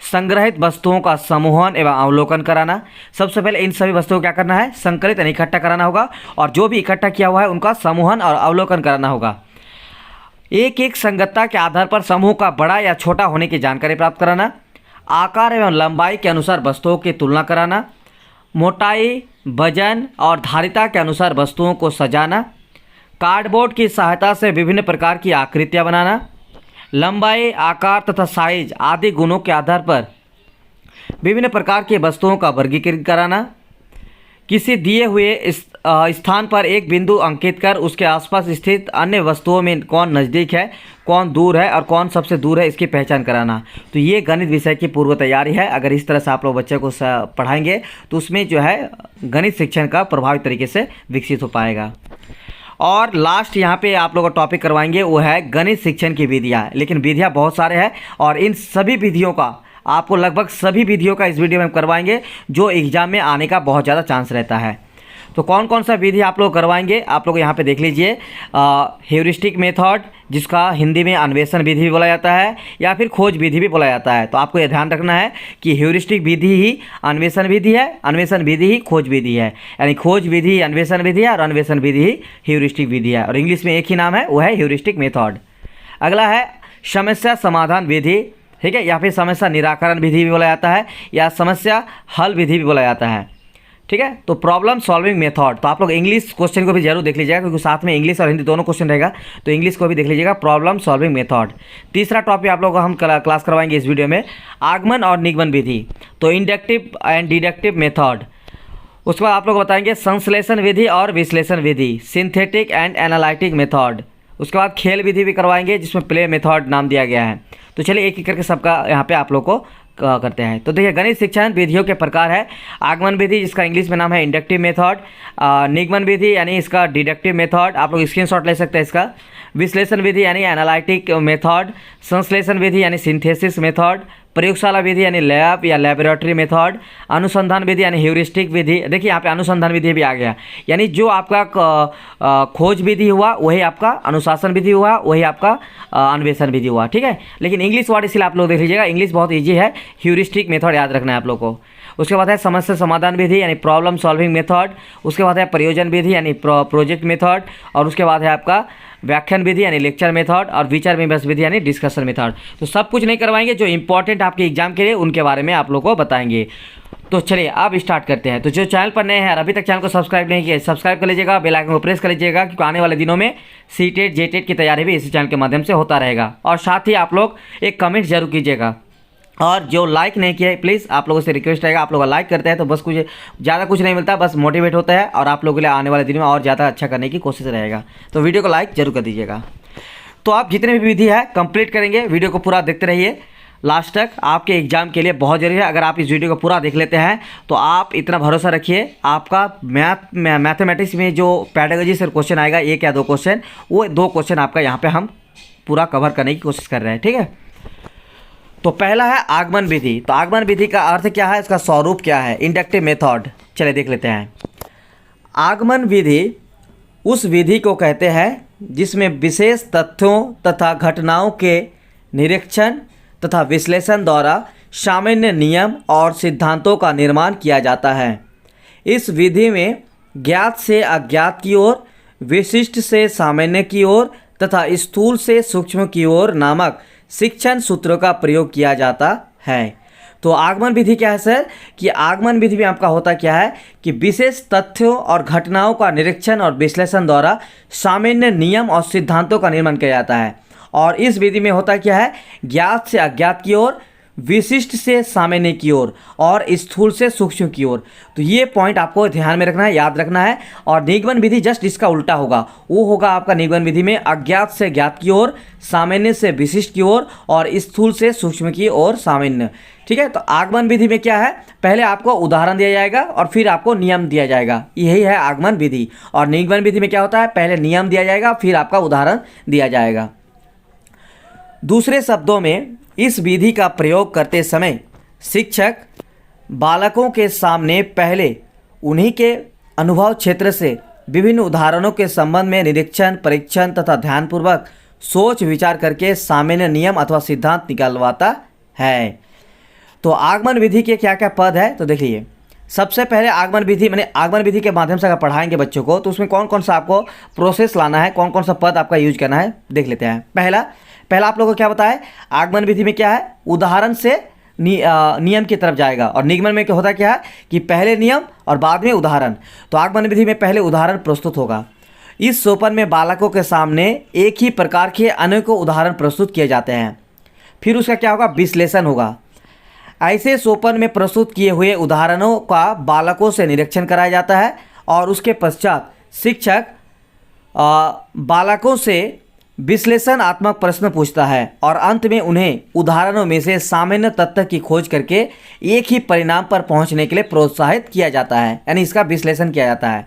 संग्रहित वस्तुओं का समूहन एवं अवलोकन कराना। सबसे पहले इन सभी वस्तुओं को क्या करना है, संकलित यानी इकट्ठा कराना होगा, और जो भी इकट्ठा किया हुआ है उनका समूहन और अवलोकन कराना होगा। एक एक संगतता के आधार पर समूह का बड़ा या छोटा होने की जानकारी प्राप्त कराना, आकार एवं लंबाई के अनुसार वस्तुओं की तुलना कराना, मोटाई, वजन और धारिता के अनुसार वस्तुओं को सजाना, कार्डबोर्ड की सहायता से विभिन्न प्रकार की आकृतियाँ बनाना, लंबाई, आकार तथा साइज आदि गुणों के आधार पर विभिन्न प्रकार की वस्तुओं का वर्गीकरण कराना, किसी दिए हुए स्थान पर एक बिंदु अंकित कर उसके आसपास स्थित अन्य वस्तुओं में कौन नज़दीक है, कौन दूर है और कौन सबसे दूर है, इसकी पहचान कराना। तो ये गणित विषय की पूर्व तैयारी है। अगर इस तरह से आप लोग बच्चे को पढ़ाएंगे तो उसमें जो है गणित शिक्षण का प्रभावी तरीके से विकसित हो पाएगा। और लास्ट यहाँ पे आप लोग को टॉपिक करवाएंगे वो है गणित शिक्षण की विधियाँ। लेकिन विधियाँ बहुत सारे हैं और इन सभी विधियों का आपको लगभग सभी विधियों का इस वीडियो में हम करवाएंगे जो एग्जाम में आने का बहुत ज़्यादा चांस रहता है। तो कौन कौन सा विधि आप लोग करवाएंगे आप लोग यहाँ पे देख लीजिए। ह्यूरिस्टिक मेथड, जिसका हिंदी में अन्वेषण विधि भी बोला जाता है या फिर खोज विधि भी बोला जाता है। तो आपको ये ध्यान रखना है कि ह्यूरिस्टिक विधि ही अन्वेषण विधि है, अन्वेषण विधि ही खोज विधि है, यानी खोज विधि अन्वेषण विधि है और अन्वेषण विधि ही ह्यूरिस्टिक विधि है। और इंग्लिश में एक ही नाम है, वो है ह्यूरिस्टिक मेथड। अगला है समस्या समाधान विधि, ठीक है, या फिर समस्या निराकरण विधि भी बोला जाता है या समस्या हल विधि भी बोला जाता है, ठीक है। तो प्रॉब्लम सॉल्विंग मेथड, तो आप लोग इंग्लिश क्वेश्चन को भी जरूर देख लीजिएगा क्योंकि साथ में इंग्लिश और हिंदी दोनों क्वेश्चन रहेगा, तो इंग्लिश को भी देख लीजिएगा, प्रॉब्लम सॉल्विंग मेथड। तीसरा टॉपिक आप लोगों को हम क्लास करवाएंगे इस वीडियो में, आगमन और निगमन विधि, तो इंडक्टिव एंड डिडक्टिव मेथड। उसके बाद आप लोग बताएंगे संश्लेषण विधि और विश्लेषण विधि, सिंथेटिक एंड एनालिटिक मेथड। उसके बाद खेल विधि भी करवाएंगे जिसमें प्ले मेथड नाम दिया गया है। तो चलिए एक एक करके सबका यहाँ पे आप लोग को करते हैं। तो देखिए गणित शिक्षण विधियों के प्रकार है, आगमन विधि जिसका इंग्लिश में नाम है इंडक्टिव मेथड, निगमन विधि यानी इसका डिडक्टिव मेथड, आप लोग स्क्रीनशॉट ले सकते हैं इसका, विश्लेषण विधि यानी एनालिटिक मेथड, संश्लेषण विधि यानी सिंथेसिस मेथड, प्रयोगशाला विधि यानी लैब या लैबोरेटरी मेथड, अनुसंधान विधि यानी ह्यूरिस्टिक विधि। देखिए यहाँ पे अनुसंधान विधि भी आ गया, यानी जो आपका खोज विधि हुआ वही आपका अनुशासन विधि हुआ, वही आपका अन्वेषण विधि हुआ, ठीक है। लेकिन इंग्लिश वर्ड इसलिए आप लोग देख लीजिएगा, इंग्लिश बहुत ईजी है, ह्यूरिस्टिक मेथड याद रखना है आप लोग को। उसके बाद है समस्या समाधान विधि यानी प्रॉब्लम सॉल्विंग मेथड, उसके बाद है प्रयोजन विधि यानी प्रोजेक्ट मेथड, और उसके बाद है आपका व्याख्यान विधि यानी लेक्चर मेथड, और विचार विमर्श विधि यानी डिस्कशन मेथड। तो सब कुछ नहीं करवाएंगे, जो इंपॉर्टेंट आपके एग्जाम के लिए उनके बारे में आप लोग को बताएंगे। तो चलिए अब स्टार्ट करते हैं। तो जो चैनल पर नए हैं अभी तक चैनल को सब्सक्राइब नहीं किया, सब्सक्राइब कर लीजिएगा, बेल आइकन को प्रेस कर लीजिएगा क्योंकि आने वाले दिनों में सीटेट जेटेट की तैयारी भी इसी चैनल के माध्यम से होता रहेगा। और साथ ही आप लोग एक कमेंट जरूर कीजिएगा, और जो लाइक नहीं किया है प्लीज़ आप लोगों से रिक्वेस्ट रहेगा, आप लोग लाइक करते हैं तो बस कुछ ज़्यादा कुछ नहीं मिलता, बस मोटिवेट होता है और आप लोगों के लिए आने वाले दिन में और ज़्यादा अच्छा करने की कोशिश रहेगा। तो वीडियो को लाइक जरूर कर दीजिएगा। तो आप जितने भी विधि है कंप्लीट करेंगे, वीडियो को पूरा देखते रहिए लास्ट तक, आपके एग्जाम के लिए बहुत जरूरी है। अगर आप इस वीडियो को पूरा देख लेते हैं तो आप इतना भरोसा रखिए, आपका मैथमेटिक्स में जो पेडागोजी से क्वेश्चन आएगा, एक या दो क्वेश्चन, वो दो क्वेश्चन आपका यहाँ पे हम पूरा कवर करने की कोशिश कर रहे हैं, ठीक है। तो पहला है आगमन विधि। तो आगमन विधि का अर्थ क्या है, इसका स्वरूप क्या है, इंडक्टिव मेथड। चलिए देख लेते हैं। आगमन विधि उस विधि को कहते हैं जिसमें विशेष तथ्यों तथा घटनाओं के निरीक्षण तथा विश्लेषण द्वारा सामान्य नियम और सिद्धांतों का निर्माण किया जाता है। इस विधि में ज्ञात से अज्ञात की ओर, विशिष्ट से सामान्य की ओर तथा स्थूल से सूक्ष्म की ओर नामक शिक्षण सूत्रों का प्रयोग किया जाता है। तो आगमन विधि क्या है सर, कि आगमन विधि में आपका होता क्या है कि विशेष तथ्यों और घटनाओं का निरीक्षण और विश्लेषण द्वारा सामान्य नियम और सिद्धांतों का निर्माण किया जाता है। और इस विधि में होता क्या है, ज्ञात से अज्ञात की ओर, विशिष्ट से सामान्य की ओर और स्थूल से सूक्ष्म की ओर। तो ये पॉइंट आपको ध्यान में रखना है, याद रखना है। और निगमन विधि जस्ट इसका उल्टा होगा, वो होगा आपका निगमन विधि में अज्ञात से ज्ञात की ओर, सामान्य से विशिष्ट की ओर और स्थूल से सूक्ष्म की ओर सामान्य, ठीक है। तो आगमन विधि में क्या है, पहले आपको उदाहरण दिया जाएगा और फिर आपको नियम दिया जाएगा, यही है आगमन विधि। और निगमन विधि में क्या होता है, पहले नियम दिया जाएगा फिर आपका उदाहरण दिया जाएगा। दूसरे शब्दों में इस विधि का प्रयोग करते समय शिक्षक बालकों के सामने पहले उन्हीं के अनुभव क्षेत्र से विभिन्न उदाहरणों के संबंध में निरीक्षण, परीक्षण तथा ध्यानपूर्वक सोच विचार करके सामान्य नियम अथवा सिद्धांत निकालवाता है। तो आगमन विधि के क्या क्या पद है, तो देखिए सबसे पहले आगमन विधि मैंने आगमन विधि के माध्यम से अगर पढ़ाएंगे बच्चों को तो उसमें कौन कौन सा आपको प्रोसेस लाना है, कौन कौन सा पद आपका यूज करना है, देख लेते हैं। पहला आप लोगों को क्या पता है, आगमन विधि में क्या है, उदाहरण से नियम की तरफ जाएगा। और निगमन में क्या होता क्या है कि पहले नियम और बाद में उदाहरण। तो आगमन विधि में पहले उदाहरण प्रस्तुत होगा। इस सोपान में बालकों के सामने एक ही प्रकार के अनेकों उदाहरण प्रस्तुत किए जाते हैं। फिर उसका क्या होगा, विश्लेषण होगा। ऐसे सोपान में प्रस्तुत किए हुए उदाहरणों का बालकों से निरीक्षण कराया जाता है और उसके पश्चात शिक्षक बालकों से विश्लेषणात्मक प्रश्न पूछता है और अंत में उन्हें उदाहरणों में से सामान्य तथ्य की खोज करके एक ही परिणाम पर पहुंचने के लिए प्रोत्साहित किया जाता है, यानी इसका विश्लेषण किया जाता है।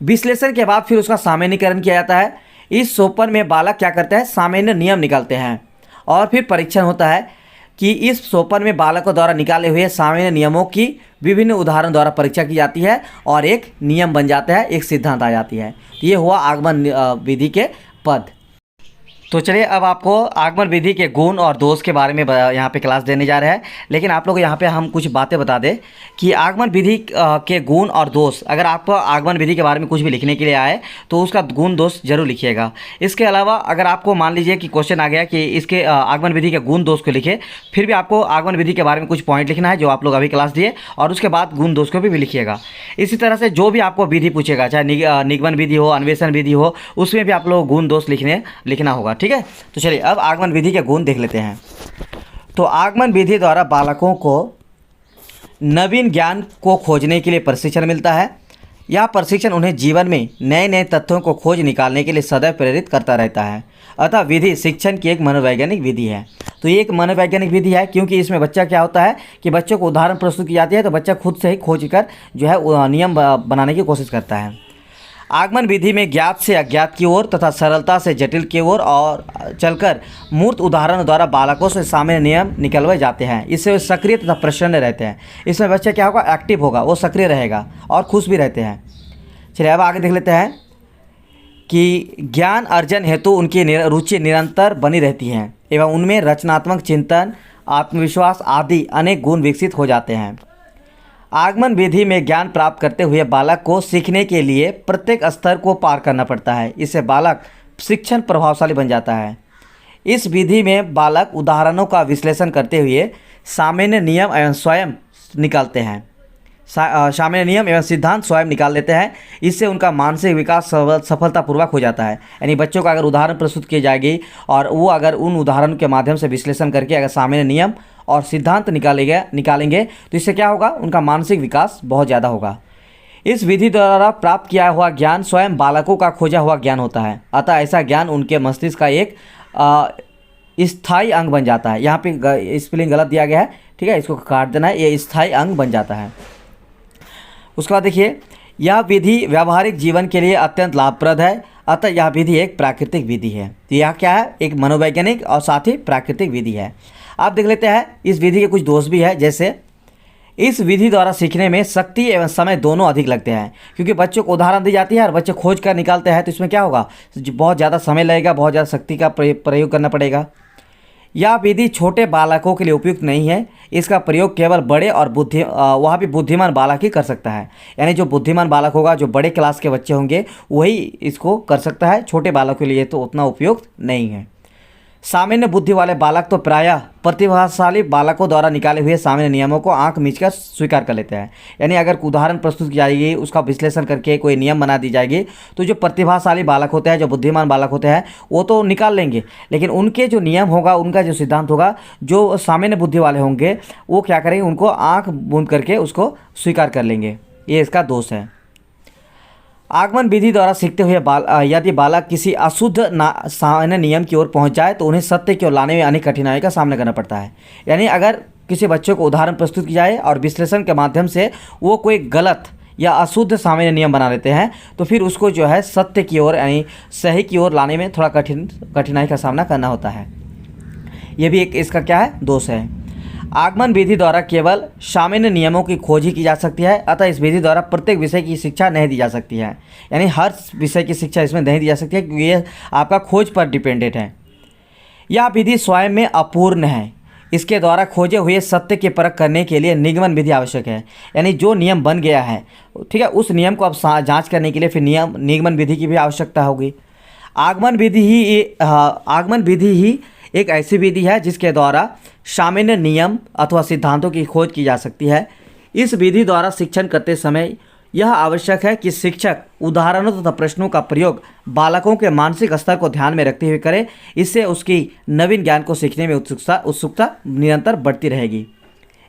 विश्लेषण के बाद फिर उसका सामान्यीकरण किया जाता है। इस सोपान में बालक क्या करते हैं, सामान्य नियम निकालते हैं और फिर परीक्षण होता है कि इस सोपान में बालकों द्वारा निकाले हुए सामान्य नियमों की विभिन्न उदाहरण द्वारा परीक्षा की जाती है और एक नियम बन जाता है, एक सिद्धांत आ जाती है। ये हुआ आगमन विधि के पद। तो चलिए अब आपको आगमन विधि के गुण और दोष के बारे में यहाँ पे क्लास देने जा रहे हैं। लेकिन आप लोग यहाँ पे हम कुछ बातें बता दें कि आगमन विधि के गुण और दोष, अगर आप आगमन विधि के बारे में कुछ भी लिखने के लिए आए तो उसका गुण दोष जरूर लिखिएगा। इसके अलावा अगर आपको मान लीजिए कि क्वेश्चन आ गया कि इसके आगमन विधि के गुण दोष को लिखे, फिर भी आपको आगमन विधि के बारे में कुछ पॉइंट लिखना है जो आप लोग अभी क्लास दिए, और उसके बाद गुण दोष को भी लिखिएगा। इसी तरह से जो भी आपको विधि पूछेगा, चाहे निगमन विधि हो, अन्वेषण विधि हो, उसमें भी आप लोग गुण दोष लिखना होगा। ठीक है, तो चलिए अब आगमन विधि के गुण देख लेते हैं। तो आगमन विधि द्वारा बालकों को नवीन ज्ञान को खोजने के लिए प्रशिक्षण मिलता है। यह प्रशिक्षण उन्हें जीवन में नए नए तथ्यों को खोज निकालने के लिए सदैव प्रेरित करता रहता है। अतः विधि शिक्षण की एक मनोवैज्ञानिक विधि है। तो ये एक मनोवैज्ञानिक विधि है क्योंकि इसमें बच्चा क्या होता है कि बच्चों को उदाहरण प्रस्तुत की जाती है, तो बच्चा खुद से ही खोज कर जो है नियम बनाने की कोशिश करता है। आगमन विधि में ज्ञात से अज्ञात की ओर तथा सरलता से जटिल की ओर और चलकर मूर्त उदाहरण द्वारा बालकों से सामान्य नियम निकलवाए जाते हैं। इससे वे सक्रिय तथा प्रसन्न रहते हैं। इसमें बच्चा क्या होगा, एक्टिव होगा, वो सक्रिय रहेगा और खुश भी रहते हैं। चलिए अब आगे देख लेते हैं कि ज्ञान अर्जन हेतु उनकी रुचि निरंतर बनी रहती है एवं उनमें रचनात्मक चिंतन, आत्मविश्वास आदि अनेक गुण विकसित हो जाते हैं। आगमन विधि में ज्ञान प्राप्त करते हुए बालक को सीखने के लिए प्रत्येक स्तर को पार करना पड़ता है। इससे बालक शिक्षण प्रभावशाली बन जाता है। इस विधि में बालक उदाहरणों का विश्लेषण करते हुए सामान्य नियम एवं स्वयं निकालते हैं। सामान्य नियम एवं सिद्धांत स्वयं निकाल लेते हैं। इससे उनका मानसिक विकास सफलतापूर्वक हो जाता है। यानी बच्चों को अगर उदाहरण प्रस्तुत की जाएगी और वो अगर उन उदाहरण के माध्यम से विश्लेषण करके अगर सामान्य नियम और सिद्धांत निकालेंगे तो इससे क्या होगा, उनका मानसिक विकास बहुत ज़्यादा होगा। इस विधि द्वारा प्राप्त किया हुआ ज्ञान स्वयं बालकों का खोजा हुआ ज्ञान होता है। अतः ऐसा ज्ञान उनके मस्तिष्क का एक स्थायी अंग बन जाता है। यहाँ पे स्पेलिंग गलत दिया गया है, ठीक है, इसको काट देना है, ये स्थायी अंग बन जाता है। उसके बाद देखिए, यह विधि व्यावहारिक जीवन के लिए अत्यंत लाभप्रद है। अतः यह विधि एक प्राकृतिक विधि है। तो यह क्या है, एक मनोवैज्ञानिक और साथ ही प्राकृतिक विधि है। आप देख लेते हैं इस विधि के कुछ दोष भी है, जैसे इस विधि द्वारा सीखने में शक्ति एवं समय दोनों अधिक लगते हैं क्योंकि बच्चों को उदाहरण दी जाती है और बच्चे खोज कर निकालते हैं, तो इसमें क्या होगा, बहुत ज़्यादा समय लगेगा, बहुत ज़्यादा शक्ति का प्रयोग करना पड़ेगा। यह विधि छोटे बालकों के लिए उपयुक्त नहीं है। इसका प्रयोग केवल बड़े और वह भी बुद्धिमान बालक ही कर सकता है। यानी जो बुद्धिमान बालक होगा, जो बड़े क्लास के बच्चे होंगे, वही इसको कर सकता है। छोटे बालकों के लिए तो उतना उपयुक्त नहीं है। सामान्य बुद्धि वाले बालक तो प्रायः प्रतिभाशाली बालकों द्वारा निकाले हुए सामान्य नियमों को आंख मीचकर स्वीकार कर लेते हैं। यानी अगर उदाहरण प्रस्तुत की जाएगी, उसका विश्लेषण करके कोई नियम बना दी जाएगी, तो जो प्रतिभाशाली बालक होते हैं, जो बुद्धिमान बालक होते हैं, वो तो निकाल लेंगे, लेकिन उनके जो नियम होगा, उनका जो सिद्धांत होगा, जो सामान्य बुद्धि वाले होंगे, वो क्या करेंगे, उनको आँख बंद करके उसको स्वीकार कर लेंगे। ये इसका दोष है। आगमन विधि द्वारा सीखते हुए यदि बालक किसी अशुद्ध सामान्य नियम की ओर पहुंच जाए तो उन्हें सत्य की ओर लाने में अनेक कठिनाइयों का सामना करना पड़ता है। यानी अगर किसी बच्चों को उदाहरण प्रस्तुत की जाए और विश्लेषण के माध्यम से वो कोई गलत या अशुद्ध सामान्य नियम बना लेते हैं, तो फिर उसको जो है सत्य की ओर यानी सही की ओर लाने में थोड़ा कठिनाई का सामना करना होता है। ये भी एक इसका क्या है, दोष है। आगमन विधि द्वारा केवल सामान्य नियमों की खोज ही की जा सकती है। अतः इस विधि द्वारा प्रत्येक विषय की शिक्षा नहीं दी जा सकती है। यानी हर विषय की शिक्षा इसमें नहीं दी जा सकती है क्योंकि ये आपका खोज पर डिपेंडेंट है। यह विधि स्वयं में अपूर्ण है। इसके द्वारा खोजे हुए सत्य की परख करने के लिए निगमन विधि आवश्यक है। यानी जो नियम बन गया है, ठीक है, उस नियम को अब जाँच करने के लिए फिर निगमन विधि की भी आवश्यकता होगी। आगमन विधि ही एक ऐसी विधि है जिसके द्वारा सामान्य नियम अथवा सिद्धांतों की खोज की जा सकती है। इस विधि द्वारा शिक्षण करते समय यह आवश्यक है कि शिक्षक उदाहरणों तथा प्रश्नों का प्रयोग बालकों के मानसिक स्तर को ध्यान में रखते हुए करे। इससे उसकी नवीन ज्ञान को सीखने में उत्सुकता निरंतर बढ़ती रहेगी।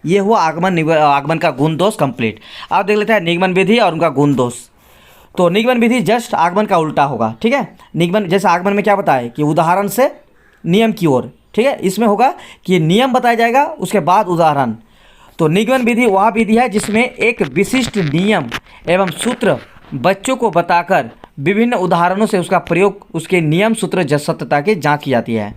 ये हुआ आगमन का गुण दोष कंप्लीट। अब देख लेते हैं निगमन विधि और उनका गुण दोष। तो निगमन विधि जस्ट आगमन का उल्टा होगा, ठीक है। निगमन जैसे आगमन में क्या बताए कि उदाहरण से नियम की ओर, ठीक है। इसमें होगा कि नियम बताया जाएगा उसके बाद उदाहरण। तो निगमन विधि वह विधि है जिसमें एक विशिष्ट नियम एवं सूत्र बच्चों को बताकर विभिन्न उदाहरणों से उसका प्रयोग, उसके नियम सूत्र सत्यता की जांच की जाती है।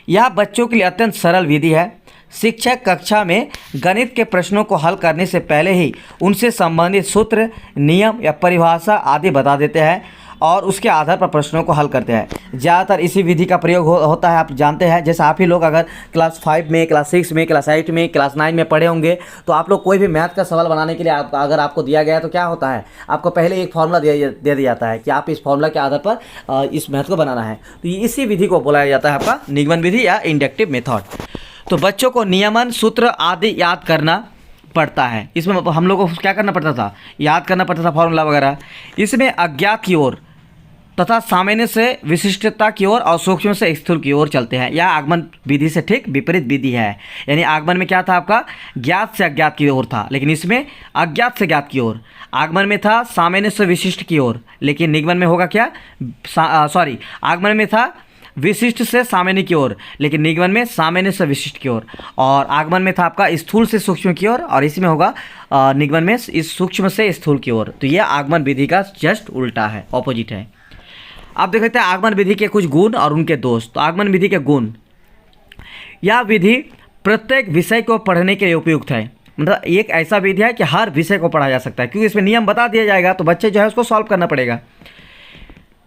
यह बच्चों के लिए अत्यंत सरल विधि है। शिक्षक कक्षा में गणित के प्रश्नों को हल करने से पहले ही उनसे संबंधित सूत्र, नियम या परिभाषा आदि बता देते हैं और उसके आधार पर प्रश्नों को हल करते हैं। ज़्यादातर इसी विधि का प्रयोग होता है, आप जानते हैं। जैसे आप ही लोग अगर क्लास 5 में, क्लास 6 में, क्लास 8 में, क्लास 9 में पढ़े होंगे, तो आप लोग कोई भी मैथ का सवाल बनाने के लिए अगर आपको दिया गया है तो क्या होता है, आपको पहले एक फार्मूला दे दिया जाता है कि आप इस फार्मूला के आधार पर इस मैथ को बनाना है। तो इसी विधि को बोला जाता है आपका निगमन विधि या इंडक्टिव मेथड। तो बच्चों को नियमन, सूत्र आदि याद करना पड़ता है। इसमें हम लोग को क्या करना पड़ता था, याद करना पड़ता था फार्मूला वगैरह। इसमें अज्ञात की ओर तथा सामान्य से विशिष्टता की ओर और सूक्ष्म से स्थूल की ओर चलते हैं। यह आगमन विधि से ठीक विपरीत विधि है। यानी आगमन में क्या था आपका, ज्ञात से अज्ञात की ओर था, लेकिन इसमें अज्ञात से ज्ञात की ओर। आगमन में था सामान्य से विशिष्ट की ओर, लेकिन निगमन में होगा क्या, आगमन में था विशिष्ट से सामान्य की ओर, लेकिन निगमन में सामान्य से विशिष्ट की ओर। और आगमन में था आपका स्थूल से सूक्ष्म की ओर, और इसमें होगा निगमन में इस सूक्ष्म से स्थूल की ओर। तो यह आगमन विधि का जस्ट उल्टा है, ऑपोजिट है। अब देख लेते हैं आगमन विधि के कुछ गुण और उनके दोष। तो आगमन विधि के गुण, यह विधि प्रत्येक विषय को पढ़ने के लिए उपयुक्त है। मतलब एक ऐसा विधि है कि हर विषय को पढ़ा जा सकता है, क्योंकि इसमें नियम बता दिया जाएगा तो बच्चे जो है उसको सॉल्व करना पड़ेगा।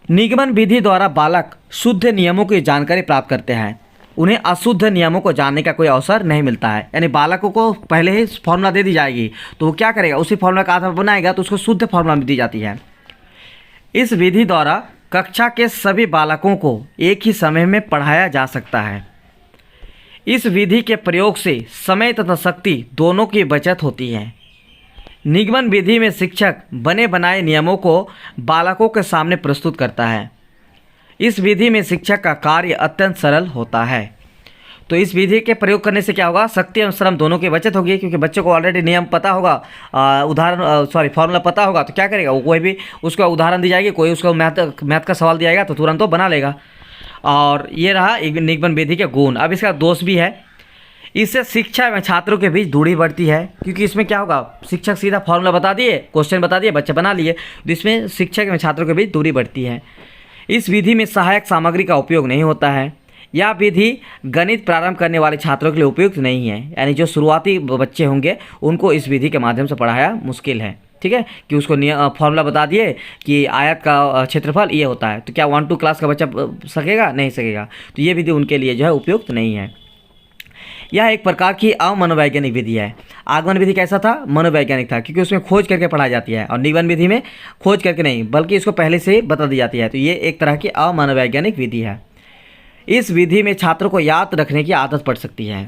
निगमन विधि द्वारा बालक शुद्ध नियमों की जानकारी प्राप्त करते हैं। उन्हें अशुद्ध नियमों को जानने का कोई अवसर नहीं मिलता है। यानी बालकों को पहले ही फॉर्मूला दे दी जाएगी, तो वो क्या करेगा, उसी फॉर्मूला का आधार बनाएगा, तो उसको शुद्ध फॉर्मूला दी जाती है। इस विधि द्वारा कक्षा के सभी बालकों को एक ही समय में पढ़ाया जा सकता है। इस विधि के प्रयोग से समय तथा शक्ति दोनों की बचत होती है। निगमन विधि में शिक्षक बने बनाए नियमों को बालकों के सामने प्रस्तुत करता है। इस विधि में शिक्षक का कार्य अत्यंत सरल होता है। तो इस विधि के प्रयोग करने से क्या होगा, शक्ति एवं श्रम दोनों की बचत होगी, क्योंकि बच्चों को ऑलरेडी नियम पता होगा, फॉर्मूला पता होगा, तो क्या करेगा वो, कोई भी उसको उदाहरण दी जाएगी, कोई उसको मैथ का सवाल दिया जाएगा तो तुरंत वो बना लेगा। और ये रहा निगमन विधि के गुण। अब इसका दोष भी है, इससे शिक्षा एवं छात्रों के बीच दूरी बढ़ती है, क्योंकि इसमें क्या होगा, शिक्षक सीधा फॉर्मूला बता दिए, क्वेश्चन बता दिए, बच्चे बना लिए, तो इसमें शिक्षक एवं छात्रों के बीच दूरी बढ़ती है। इस विधि में सहायक सामग्री का उपयोग नहीं होता है। यह विधि गणित प्रारंभ करने वाले छात्रों के लिए उपयुक्त नहीं है। यानी जो शुरुआती बच्चे होंगे उनको इस विधि के माध्यम से पढ़ाया मुश्किल है, ठीक है, कि उसको फॉर्मूला बता दिए कि आयत का क्षेत्रफल ये होता है, तो क्या 1-2 क्लास का बच्चा सकेगा, नहीं सकेगा। तो ये विधि उनके लिए जो है उपयुक्त नहीं है। यह एक प्रकार की अमनोवैज्ञानिक विधि है। आगमन विधि कैसा था, मनोवैज्ञानिक था, क्योंकि उसमें खोज करके पढ़ाई जाती है, और निगमन विधि में खोज करके नहीं, बल्कि इसको पहले से ही बता दी जाती है। तो ये एक तरह की अमनोवैज्ञानिक विधि है। इस विधि में छात्रों को याद रखने की आदत पड़ सकती है।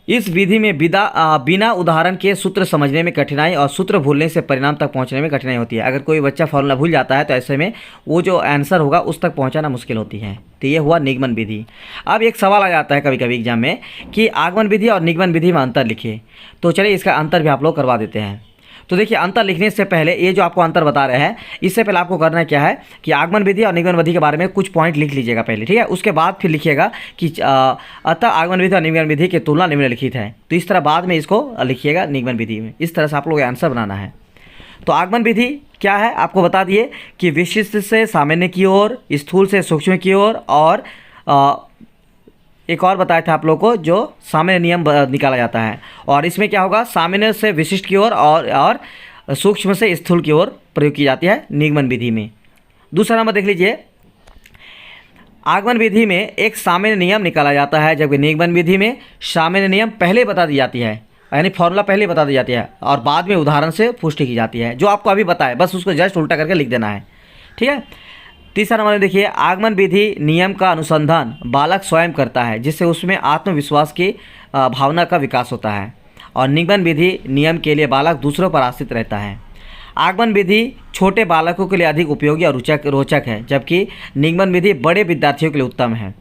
इस विधि में बिना उदाहरण के सूत्र समझने में कठिनाई और सूत्र भूलने से परिणाम तक पहुंचने में कठिनाई होती है। अगर कोई बच्चा फॉर्मूला भूल जाता है तो ऐसे में वो जो आंसर होगा उस तक पहुंचाना मुश्किल होती है। तो ये हुआ निगमन विधि। अब एक सवाल आ जाता है कभी कभी एग्जाम में कि आगमन विधि और निगमन विधि में अंतर लिखिए। तो चलिए इसका अंतर भी आप लोग करवा देते हैं। तो देखिए, अंतर लिखने से पहले ये जो आपको अंतर बता रहे हैं, इससे पहले आपको करना क्या है कि आगमन विधि और निगमन विधि के बारे में कुछ पॉइंट लिख लीजिएगा पहले, ठीक है। उसके बाद फिर लिखिएगा कि अतः आगमन विधि और निगमन विधि की तुलना निम्नलिखित है। तो इस तरह बाद में इसको लिखिएगा निगमन विधि में। इस तरह से आप लोग आंसर बनाना है। तो आगमन विधि क्या है आपको बता दिए कि विशिष्ट से सामान्य की ओर, स्थूल से सूक्ष्म की ओर, और एक और बताया था आप लोगों को जो सामान्य नियम निकाला जाता है। और इसमें क्या होगा, सामान्य से विशिष्ट की ओर और सूक्ष्म से स्थूल की ओर प्रयोग की जाती है निगमन विधि में। दूसरा नंबर देख लीजिए, आगमन विधि में एक सामान्य नियम निकाला जाता है, जबकि निगमन विधि में सामान्य नियम पहले बता दी जाती है, यानी फॉर्मूला पहले बता दी जाती है और बाद में उदाहरण से पुष्टि की जाती है। जो आपको अभी बताए बस उसको जस्ट उल्टा करके लिख देना है, ठीक है। तीसरा नंबर में देखिए, आगमन विधि नियम का अनुसंधान बालक स्वयं करता है, जिससे उसमें आत्मविश्वास की भावना का विकास होता है। और निगमन विधि नियम के लिए बालक दूसरों पर आश्रित रहता है। आगमन विधि छोटे बालकों के लिए अधिक उपयोगी और रोचक है, जबकि निगमन विधि बड़े विद्यार्थियों के लिए उत्तम है।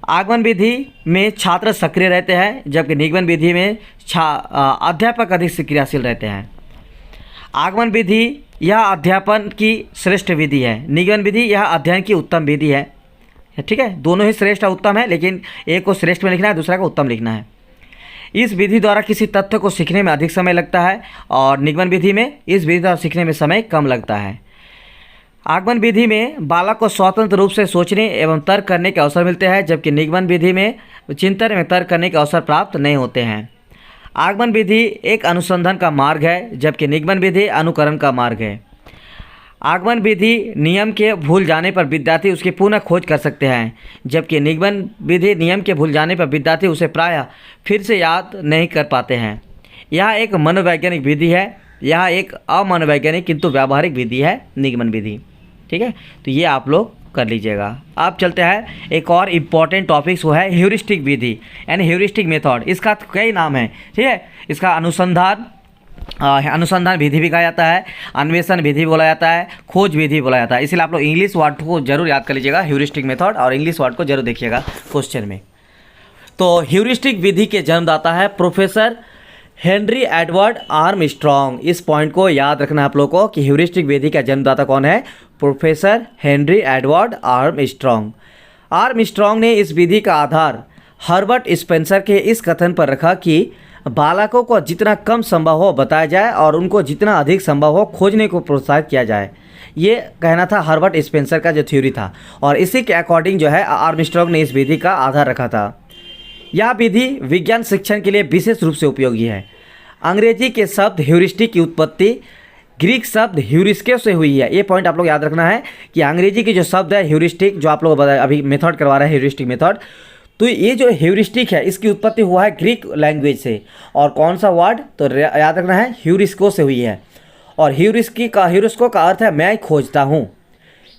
आगमन विधि में छात्र सक्रिय रहते हैं, जबकि निगमन विधि में अध्यापक अधिक क्रियाशील रहते हैं। आगमन विधि यह अध्यापन की श्रेष्ठ विधि है। निगमन विधि यह अध्ययन की उत्तम विधि है। ठीक है, दोनों ही श्रेष्ठ और उत्तम है, लेकिन एक को श्रेष्ठ में लिखना है, दूसरा को उत्तम लिखना है। इस विधि द्वारा किसी तथ्य को सीखने में अधिक समय लगता है और निगमन विधि में इस विधि द्वारा सीखने में समय कम लगता है। आगमन विधि में बालक को स्वतंत्र रूप से सोचने एवं तर्क करने के अवसर मिलते हैं, जबकि निगमन विधि में चिंतन में तर्क करने के अवसर प्राप्त नहीं होते हैं। आगमन विधि एक अनुसंधान का मार्ग है, जबकि निगमन विधि अनुकरण का मार्ग है। आगमन विधि नियम के भूल जाने पर विद्यार्थी उसकी पुनः खोज कर सकते हैं, जबकि निगमन विधि नियम के भूल जाने पर विद्यार्थी उसे प्रायः फिर से याद नहीं कर पाते हैं। यह एक मनोवैज्ञानिक विधि है, यह एक अमनोवैज्ञानिक किंतु व्यावहारिक विधि है निगमन विधि। ठीक है, तो ये आप लोग कर लीजिएगा। अब चलते हैं एक और इम्पॉर्टेंट टॉपिक्स, वो है ह्यूरिस्टिक विधि यानी ह्यूरिस्टिक मेथड। इसका कई नाम है। ठीक है, इसका अनुसंधान विधि भी कहा जाता है, अन्वेषण विधि बोला जाता है, खोज विधि बोला जाता है। इसलिए आप लोग इंग्लिश वर्ड को जरूर याद कर लीजिएगा, ह्यूरिस्टिक मेथड, और इंग्लिश वर्ड को जरूर देखिएगा क्वेश्चन में। तो ह्यूरिस्टिक विधि के जन्मदाता है प्रोफेसर हेनरी एडवर्ड आर्मस्ट्रॉन्ग। इस पॉइंट को याद रखना है आप लोगों को कि ह्यूरिस्टिक विधि का जन्मदाता कौन है, professor Henry Edward Armstrong. Armstrong ने इस विधि का आधार हर्बर्ट स्पेंसर के इस कथन पर रखा कि बालकों को जितना कम संभव हो बताया जाए और उनको जितना अधिक संभव हो खोजने को प्रोत्साहित किया जाए। ये कहना था हर्बर्ट स्पेंसर का जो थ्योरी था, और इसी के अकॉर्डिंग जो है आर्मस्ट्रॉन्ग ने इस विधि का आधार रखा था। यह विधि विज्ञान शिक्षण के लिए विशेष रूप से उपयोगी है। अंग्रेजी के शब्द ह्यूरिस्टिक की उत्पत्ति ग्रीक शब्द ह्यूरिस्के से हुई है। ये पॉइंट आप लोग याद रखना है कि अंग्रेजी के जो शब्द है ह्यूरिस्टिक, जो आप लोग अभी मेथड करवा रहे हैं ह्यूरिस्टिक मेथड, तो ये जो ह्यूरिस्टिक है इसकी उत्पत्ति हुआ है ग्रीक लैंग्वेज से। और कौन सा वर्ड, तो याद रखना है ह्यूरिस्को से हुई है। और ह्यूरिस्को का अर्थ है मैं खोजता हूँ।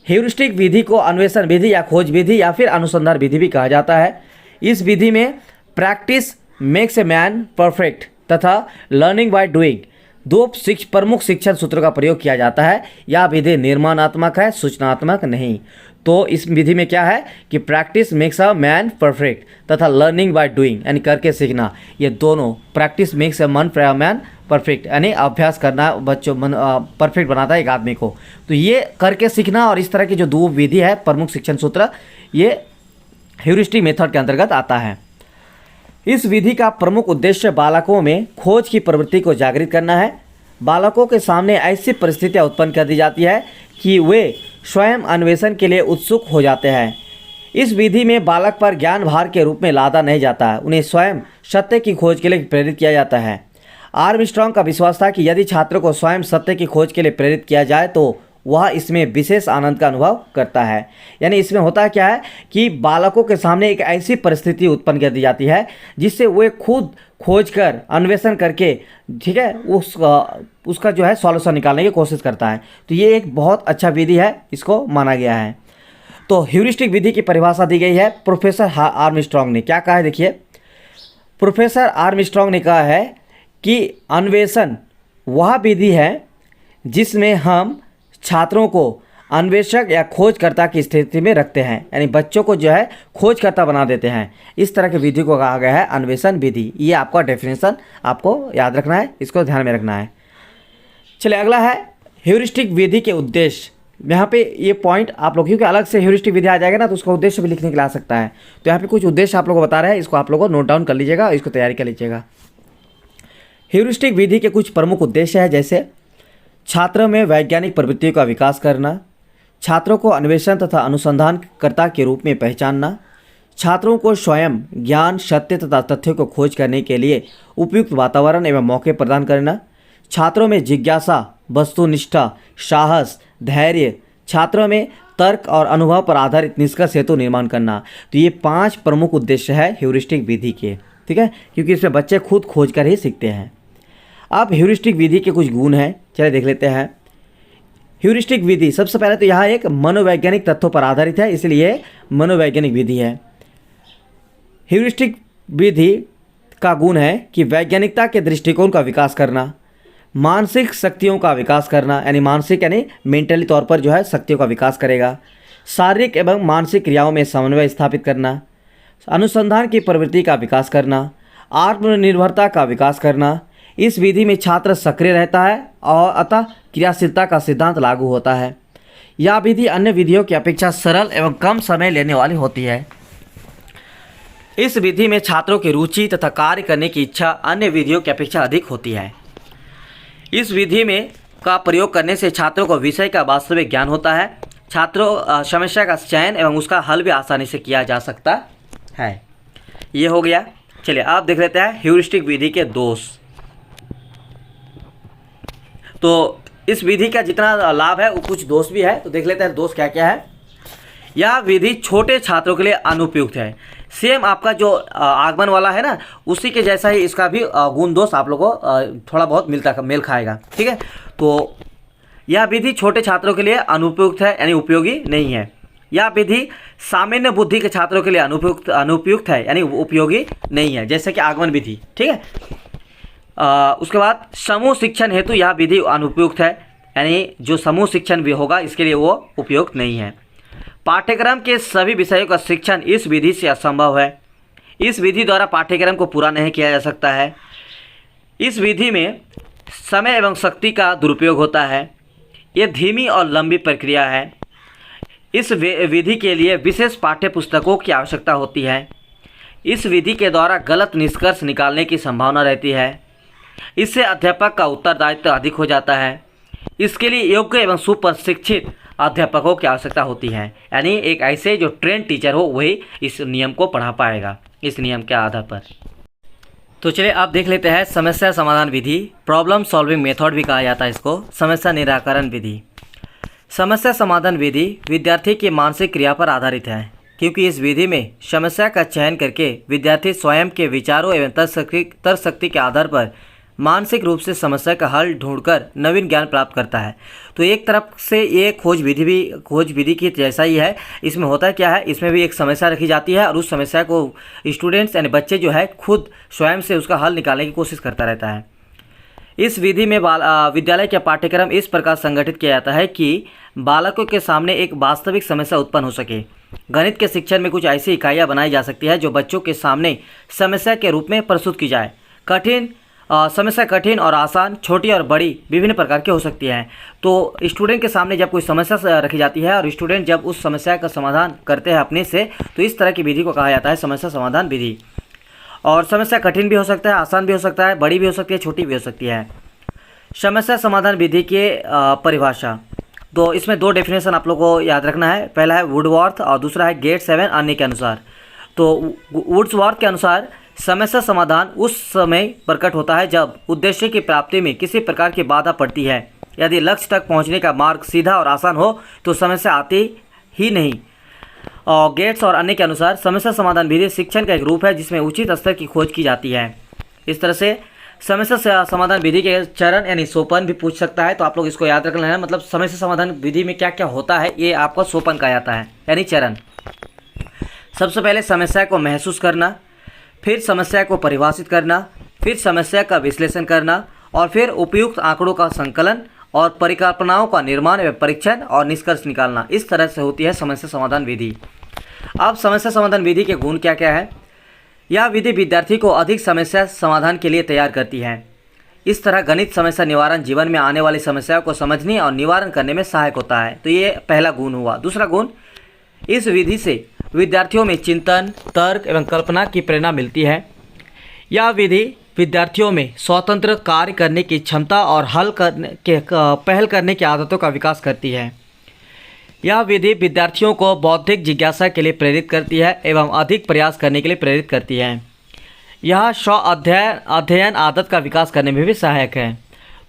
ह्यूरिस्टिक विधि को अन्वेषण विधि या खोज विधि या फिर अनुसंधान विधि भी कहा जाता है। इस विधि में practice makes a man perfect तथा लर्निंग बाय डूइंग दो प्रमुख शिक्षण सूत्रों का प्रयोग किया जाता है। यह विधि निर्माणात्मक है, सूचनात्मक नहीं। तो इस विधि में क्या है कि practice makes a man perfect तथा लर्निंग बाय डूइंग यानी करके सीखना, ये दोनों, practice makes a man perfect यानी अभ्यास करना बच्चों परफेक्ट बनाता है एक आदमी को। तो ये करके सीखना और इस तरह की जो दो विधि है प्रमुख शिक्षण सूत्र, ये ह्यूरिस्टिक मेथड के अंतर्गत आता है। इस विधि का प्रमुख उद्देश्य बालकों में खोज की प्रवृत्ति को जागृत करना है। बालकों के सामने ऐसी परिस्थितियां उत्पन्न कर दी जाती है कि वे स्वयं अन्वेषण के लिए उत्सुक हो जाते हैं। इस विधि में बालक पर ज्ञान भार के रूप में लादा नहीं जाता है, उन्हें स्वयं सत्य की खोज के लिए प्रेरित किया जाता है। आर्मस्ट्रॉन्ग का विश्वास था कि यदि छात्र को स्वयं सत्य की खोज के लिए प्रेरित किया जाए तो वह इसमें विशेष आनंद का अनुभव करता है। यानी इसमें होता क्या है कि बालकों के सामने एक ऐसी परिस्थिति उत्पन्न कर दी जाती है जिससे वे खुद खोज कर अन्वेषण करके, ठीक है, उसका जो है सॉल्यूशन निकालने की कोशिश करता है। तो ये एक बहुत अच्छा विधि है, इसको माना गया है। तो ह्यूरिस्टिक विधि की परिभाषा दी गई है प्रोफेसर आर्मस्ट्रॉन्ग ने। क्या कहा है देखिए, प्रोफेसर आर्मस्ट्रॉन्ग ने कहा है कि अन्वेषण वह विधि है जिसमें हम छात्रों को अन्वेषक या खोजकर्ता की स्थिति में रखते हैं, यानी बच्चों को जो है खोजकर्ता बना देते हैं। इस तरह की विधि को कहा गया है अन्वेषण विधि। ये आपका डेफिनेशन आपको याद रखना है, इसको ध्यान में रखना है। चलिए अगला है ह्यूरिस्टिक विधि के उद्देश्य। यहाँ पे ये पॉइंट आप लोग, क्योंकि अलग से ह्यूरिस्टिक विधि आ जाएगा ना तो उसका उद्देश्य भी लिखने के लिए आ सकता है। तो यहाँ पे कुछ उद्देश्य आप लोगों को बता रहे हैं, इसको आप लोगों को नोट डाउन कर लीजिएगा, इसको तैयारी कर लीजिएगा। ह्यूरिस्टिक विधि के कुछ प्रमुख उद्देश्य है, जैसे छात्रों में वैज्ञानिक प्रवृत्तियों का विकास करना, छात्रों को अन्वेषण तथा अनुसंधानकर्ता के रूप में पहचानना, छात्रों को स्वयं ज्ञान, सत्य तथा तथ्यों को खोज करने के लिए उपयुक्त वातावरण एवं मौके प्रदान करना, छात्रों में जिज्ञासा, वस्तुनिष्ठा, साहस, धैर्य, छात्रों में तर्क और अनुभव पर आधारित निष्कर्ष हेतु निर्माण करना। तो ये 5 प्रमुख उद्देश्य है ह्यूरिस्टिक विधि के, ठीक है, क्योंकि इसमें बच्चे खुद खोज कर ही सीखते हैं। अब ह्यूरिस्टिक विधि के कुछ गुण हैं, चलिए देख लेते हैं। ह्यूरिस्टिक विधि सबसे पहले तो यहाँ एक मनोवैज्ञानिक तथ्यों पर आधारित है, इसलिए मनोवैज्ञानिक विधि है। ह्यूरिस्टिक विधि का गुण है कि वैज्ञानिकता के दृष्टिकोण का विकास करना, मानसिक शक्तियों का विकास करना, यानी मानसिक यानी मेंटली तौर पर जो है शक्तियों का विकास करेगा, शारीरिक एवं मानसिक क्रियाओं में समन्वय स्थापित करना, अनुसंधान की प्रवृत्ति का विकास करना, आत्मनिर्भरता का विकास करना, इस विधि में छात्र सक्रिय रहता है और अतः क्रियाशीलता का सिद्धांत लागू होता है। यह विधि अन्य विधियों की अपेक्षा सरल एवं कम समय लेने वाली होती है। इस विधि में छात्रों की रुचि तथा कार्य करने की इच्छा अन्य विधियों की अपेक्षा अधिक होती है। इस विधि में का प्रयोग करने से छात्रों को विषय का वास्तविक ज्ञान होता है। छात्रों समस्या का चयन एवं उसका हल भी आसानी से किया जा सकता है। ये हो गया। चलिए आप देख लेते हैं ह्यूरिस्टिक विधि के दोष। तो इस विधि का जितना लाभ है वो कुछ दोष भी है, तो देख लेते हैं दोष क्या क्या है। यह विधि छोटे छात्रों के लिए अनुपयुक्त है। सेम आपका जो आगमन वाला है ना, उसी के जैसा ही इसका भी गुण दोष आप लोगों को थोड़ा बहुत मेल खाएगा। ठीक है, तो यह विधि छोटे छात्रों के लिए अनुपयुक्त है, यानी उपयोगी नहीं है। यह विधि सामान्य बुद्धि के छात्रों के लिए अनुपयुक्त है, यानी उपयोगी नहीं है, जैसे कि आगमन विधि। ठीक है, उसके बाद समूह शिक्षण हेतु यह विधि अनुपयुक्त है, यानी जो समूह शिक्षण भी होगा इसके लिए वो उपयुक्त नहीं है। पाठ्यक्रम के सभी विषयों का शिक्षण इस विधि से असंभव है। इस विधि द्वारा पाठ्यक्रम को पूरा नहीं किया जा सकता है। इस विधि में समय एवं शक्ति का दुरुपयोग होता है। ये धीमी और लंबी प्रक्रिया है। इस विधि के लिए विशेष पाठ्य पुस्तकों की आवश्यकता होती है। इस विधि के द्वारा गलत निष्कर्ष निकालने की संभावना रहती है। इससे अध्यापक का उत्तरदायित्व अधिक हो जाता है। इसके लिए योग्य एवं सुप्रशिक्षित अध्यापकों की आवश्यकता होती है, यानी एक ऐसे जो ट्रेन टीचर हो वही इस नियम को पढ़ा पाएगा, इस नियम के आधार पर। तो चलिए आप देख लेते हैं समस्या समाधान विधि, प्रॉब्लम सॉल्विंग मेथड भी कहा जाता है इसको, समस्या निराकरण विधि। समस्या समाधान विधि विद्यार्थी की मानसिक क्रिया पर आधारित है, क्योंकि इस विधि में समस्या का चयन करके विद्यार्थी स्वयं के विचारों एवं तर्कशक्ति के आधार पर मानसिक रूप से समस्या का हल ढूंढकर नवीन ज्ञान प्राप्त करता है। तो एक तरफ से ये खोज विधि की जैसा ही है। इसमें होता है क्या है, इसमें भी एक समस्या रखी जाती है और उस समस्या को स्टूडेंट्स यानी बच्चे जो है खुद स्वयं से उसका हल निकालने की कोशिश करता रहता है। इस विधि में विद्यालय का पाठ्यक्रम इस प्रकार संगठित किया जाता है कि बालकों के सामने एक वास्तविक समस्या उत्पन्न हो सके। गणित के शिक्षण में कुछ ऐसी इकाइयाँ बनाई जा सकती है जो बच्चों के सामने समस्या के रूप में प्रस्तुत की जाए। समस्या कठिन और आसान, छोटी और बड़ी विभिन्न प्रकार की हो सकती है। तो स्टूडेंट के सामने जब कोई समस्या रखी जाती है और स्टूडेंट जब उस समस्या का समाधान करते हैं अपने से, तो इस तरह की विधि को कहा जाता है समस्या समाधान विधि। और समस्या कठिन भी हो सकता है, आसान भी हो सकता है, बड़ी भी हो सकती है, छोटी भी हो सकती है। समस्या समाधान विधि के परिभाषा, तो इसमें दो डेफिनेशन आप लोगों को याद रखना है। पहला है वुडवर्थ और दूसरा है गेट 7 अन्य के अनुसार। तो वुड्सवर्थ के अनुसार समस्या समाधान उस समय प्रकट होता है जब उद्देश्य की प्राप्ति में किसी प्रकार की बाधा पड़ती है। यदि लक्ष्य तक पहुंचने का मार्ग सीधा और आसान हो तो समस्या आती ही नहीं। और गेट्स और अन्य के अनुसार समस्या समाधान विधि शिक्षण का एक रूप है जिसमें उचित स्तर की खोज की जाती है। इस तरह से समस्या समाधान विधि के चरण यानी सोपान भी पूछ सकता है, तो आप लोग इसको याद रखना है। मतलब समस्या समाधान विधि में क्या क्या होता है ये आपको सोपान कहा जाता है, यानी चरण। सबसे पहले समस्या को महसूस करना, फिर समस्या को परिभाषित करना, फिर समस्या का विश्लेषण करना और फिर उपयुक्त आंकड़ों का संकलन और परिकल्पनाओं का निर्माण एवं परीक्षण और निष्कर्ष निकालना। इस तरह से होती है समस्या समाधान विधि। अब समस्या समाधान विधि के गुण क्या क्या है। यह विधि विद्यार्थी को अधिक समस्या समाधान के लिए तैयार करती है। इस तरह गणित समस्या निवारण जीवन में आने वाली समस्याओं को समझने और निवारण करने में सहायक होता है। तो ये पहला गुण हुआ। दूसरा गुण, इस विधि से विद्यार्थियों में चिंतन, तर्क एवं कल्पना की प्रेरणा मिलती है। यह विधि विद्यार्थियों में स्वतंत्र कार्य करने की क्षमता और पहल करने की आदतों का विकास करती है। यह विधि विद्यार्थियों को बौद्धिक जिज्ञासा के लिए प्रेरित करती है एवं अधिक प्रयास करने के लिए प्रेरित करती है। यह अध्ययन आदत का विकास करने में भी सहायक है।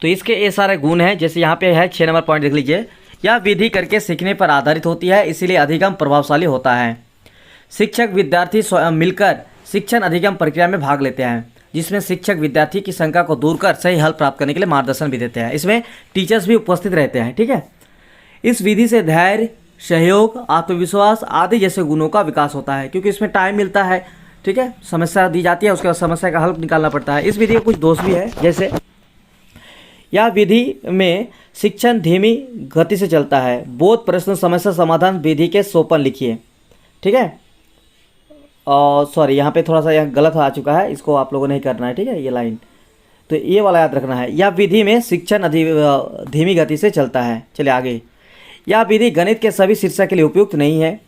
तो इसके ये सारे गुण हैं। जैसे यहाँ पे है 6 नंबर पॉइंट देख लीजिए। यह विधि करके सीखने पर आधारित होती है, इसीलिए अधिगम प्रभावशाली होता है। शिक्षक विद्यार्थी मिलकर शिक्षण अधिगम प्रक्रिया में भाग लेते हैं, जिसमें शिक्षक विद्यार्थी की शंका को दूर कर सही हल प्राप्त करने के लिए मार्गदर्शन भी देते हैं। इसमें टीचर्स भी उपस्थित रहते हैं। ठीक है, इस विधि से धैर्य, सहयोग, आत्मविश्वास आदि जैसे गुणों का विकास होता है, क्योंकि इसमें टाइम मिलता है। ठीक है, समस्या दी जाती है, उसके बाद समस्या का हल निकालना पड़ता है। इस विधि के कुछ दोष भी है, जैसे यह विधि में शिक्षण धीमी गति से चलता है। बोध प्रश्न समस्या समाधान विधि के सोपान लिखिए। ठीक है, और सॉरी यहाँ पे थोड़ा सा यह गलत आ चुका है, इसको आप लोगों ने ही करना है। ठीक है, ये लाइन तो ये वाला याद रखना है। यह विधि में शिक्षण धीमी गति से चलता है। चलिए आगे। यह विधि गणित के सभी शीर्षक के लिए उपयुक्त नहीं है।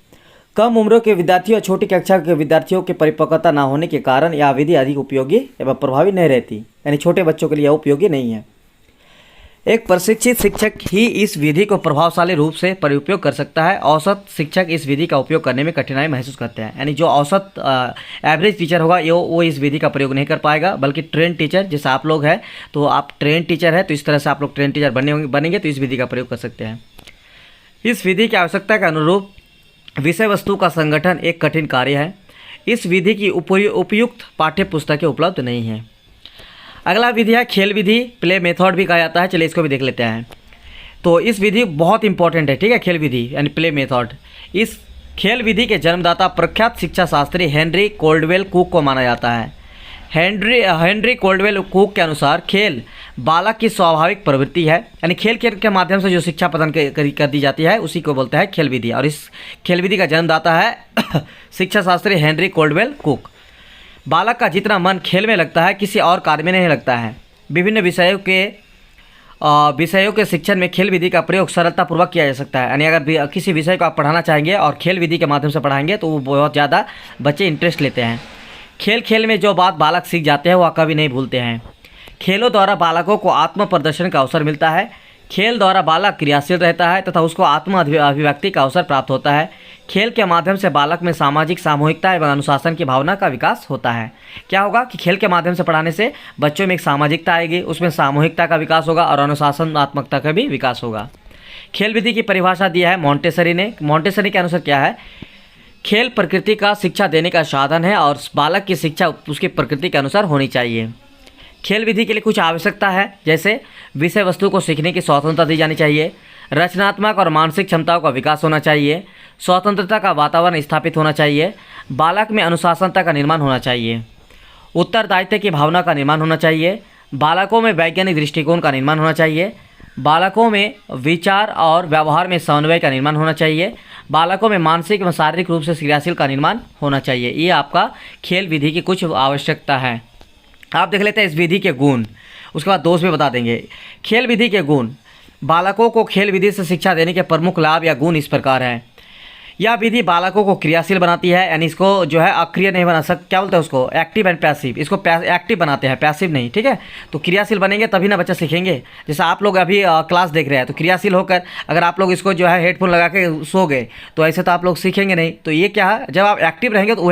कम उम्र के विद्यार्थियों और छोटी कक्षा के विद्यार्थियों की परिपक्वता न होने के कारण यह विधि अधिक उपयोगी एवं प्रभावी नहीं रहती, यानी छोटे बच्चों के लिए यह उपयोगी नहीं है। एक प्रशिक्षित शिक्षक ही इस विधि को प्रभावशाली रूप से प्रयोग कर सकता है। औसत शिक्षक इस विधि का उपयोग करने में कठिनाई महसूस करते हैं, यानी जो औसत एवरेज टीचर होगा वो इस विधि का प्रयोग नहीं कर पाएगा, बल्कि ट्रेन टीचर जैसे आप लोग हैं, तो आप ट्रेन टीचर है तो इस तरह से आप लोग ट्रेन टीचर बनेंगे तो इस विधि का प्रयोग कर सकते हैं। इस विधि की आवश्यकता के अनुरूप विषय वस्तु का संगठन एक कठिन कार्य है। इस विधि की उपयुक्त पाठ्य पुस्तकें उपलब्ध नहीं हैं। अगला विधि है खेल विधि, प्ले मेथड भी कहा जाता है। चलिए इसको भी देख लेते हैं। तो इस विधि बहुत इंपॉर्टेंट है, ठीक है, खेल विधि यानी प्ले मेथड। इस खेल विधि के जन्मदाता प्रख्यात शिक्षा शास्त्री हेनरी कोल्डवेल कुक को माना जाता है। हेनरी कोल्डवेल कुक के अनुसार खेल बालक की स्वाभाविक प्रवृत्ति है, यानी खेल के माध्यम से जो शिक्षा प्रदान कर दी जाती है उसी को बोलते हैं खेल विधि। और इस खेल विधि का जन्मदाता है शिक्षा शास्त्री हेनरी कोल्डवेल कुक। बालक का जितना मन खेल में लगता है किसी और कार्य में नहीं लगता है। विभिन्न विषयों के शिक्षण में खेल विधि का प्रयोग सरलतापूर्वक किया जा सकता है, यानी अगर किसी विषय को आप पढ़ाना चाहेंगे और खेल विधि के माध्यम से पढ़ाएंगे तो वो बहुत ज़्यादा बच्चे इंटरेस्ट लेते हैं। खेल में जो बात बालक सीख जाते हैं वह कभी नहीं भूलते हैं। खेलों द्वारा बालकों को आत्म प्रदर्शन का अवसर मिलता है। खेल द्वारा बालक क्रियाशील रहता है तथा उसको आत्म अभिव्यक्ति का अवसर प्राप्त होता है। खेल के माध्यम से बालक में सामाजिक सामूहिकता एवं अनुशासन की भावना का विकास होता है। क्या होगा कि खेल के माध्यम से पढ़ाने से बच्चों में एक सामाजिकता आएगी, उसमें सामूहिकता का विकास होगा और अनुशासनात्मकता का भी विकास होगा। खेल विधि की परिभाषा दी है मॉन्टेसरी ने। मॉन्टेसरी के अनुसार क्या है, खेल प्रकृति का शिक्षा देने का साधन है और बालक की शिक्षा उसकी प्रकृति के अनुसार होनी चाहिए। खेल विधि के लिए कुछ आवश्यकता है, जैसे विषय वस्तु को सीखने की स्वतंत्रता दी जानी चाहिए, रचनात्मक और मानसिक क्षमताओं का विकास होना चाहिए, स्वतंत्रता का वातावरण स्थापित होना चाहिए, बालक में अनुशासनता का निर्माण होना चाहिए, उत्तरदायित्व की भावना का निर्माण होना चाहिए, बालकों में वैज्ञानिक दृष्टिकोण का निर्माण होना चाहिए, बालकों में विचार और व्यवहार में समन्वय का निर्माण होना चाहिए, बालकों में मानसिक व शारीरिक रूप से क्रियाशील का निर्माण होना चाहिए। ये आपका खेल विधि की कुछ आवश्यकता है। आप देख लेते हैं इस विधि के गुण, उसके बाद दोष भी बता देंगे। खेल विधि के गुण, बालकों को खेल विधि से शिक्षा देने के प्रमुख लाभ या गुण इस प्रकार हैं। यह विधि बालकों को क्रियाशील बनाती है, यानी इसको जो है अक्रिय नहीं बना क्या बोलते हैं उसको, एक्टिव एंड पैसिव। इसको एक्टिव बनाते हैं, पैसिव नहीं, ठीक है। तो क्रियाशील बनेंगे तभी ना बच्चा सीखेंगे। जैसे आप लोग अभी क्लास देख रहे हैं तो क्रियाशील होकर अगर आप लोग इसको जो है हेडफोन लगा के सो गए तो ऐसे तो आप लोग सीखेंगे नहीं। तो ये क्या है, जब आप एक्टिव रहेंगे तो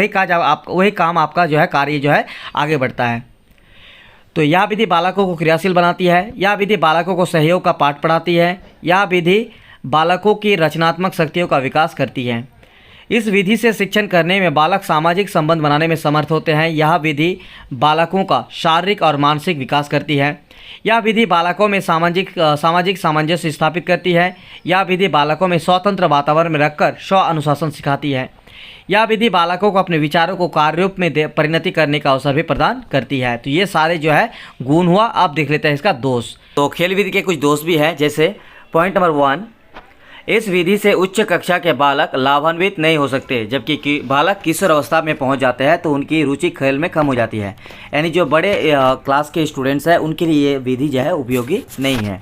वही काम आपका जो है कार्य जो है आगे बढ़ता है। तो यह विधि बालकों को क्रियाशील बनाती है। यह विधि बालकों को सहयोग का पाठ पढ़ाती है। यह विधि बालकों की रचनात्मक शक्तियों का विकास करती है। इस विधि से शिक्षण करने में बालक सामाजिक संबंध बनाने में समर्थ होते हैं। यह विधि बालकों का शारीरिक और मानसिक विकास करती है। यह विधि बालकों में सामाजिक सामंजस्य स्थापित करती है। यह विधि बालकों में स्वतंत्र वातावरण में रखकर स्व अनुशासन सिखाती है। यह विधि बालकों को अपने विचारों को कार्य रूप में परिणति करने का अवसर भी प्रदान करती है। तो ये सारे जो है गुण हुआ। आप देख लेते हैं इसका दोष। तो खेल विधि के कुछ दोष भी हैं, जैसे पॉइंट नंबर 1, इस विधि से उच्च कक्षा के बालक लाभान्वित नहीं हो सकते, जबकि बालक किशोर अवस्था में पहुंच जाते हैं तो उनकी रुचि खेल में कम हो जाती है। यानी जो बड़े क्लास के स्टूडेंट्स हैं उनके लिए ये विधि जो है उपयोगी नहीं है।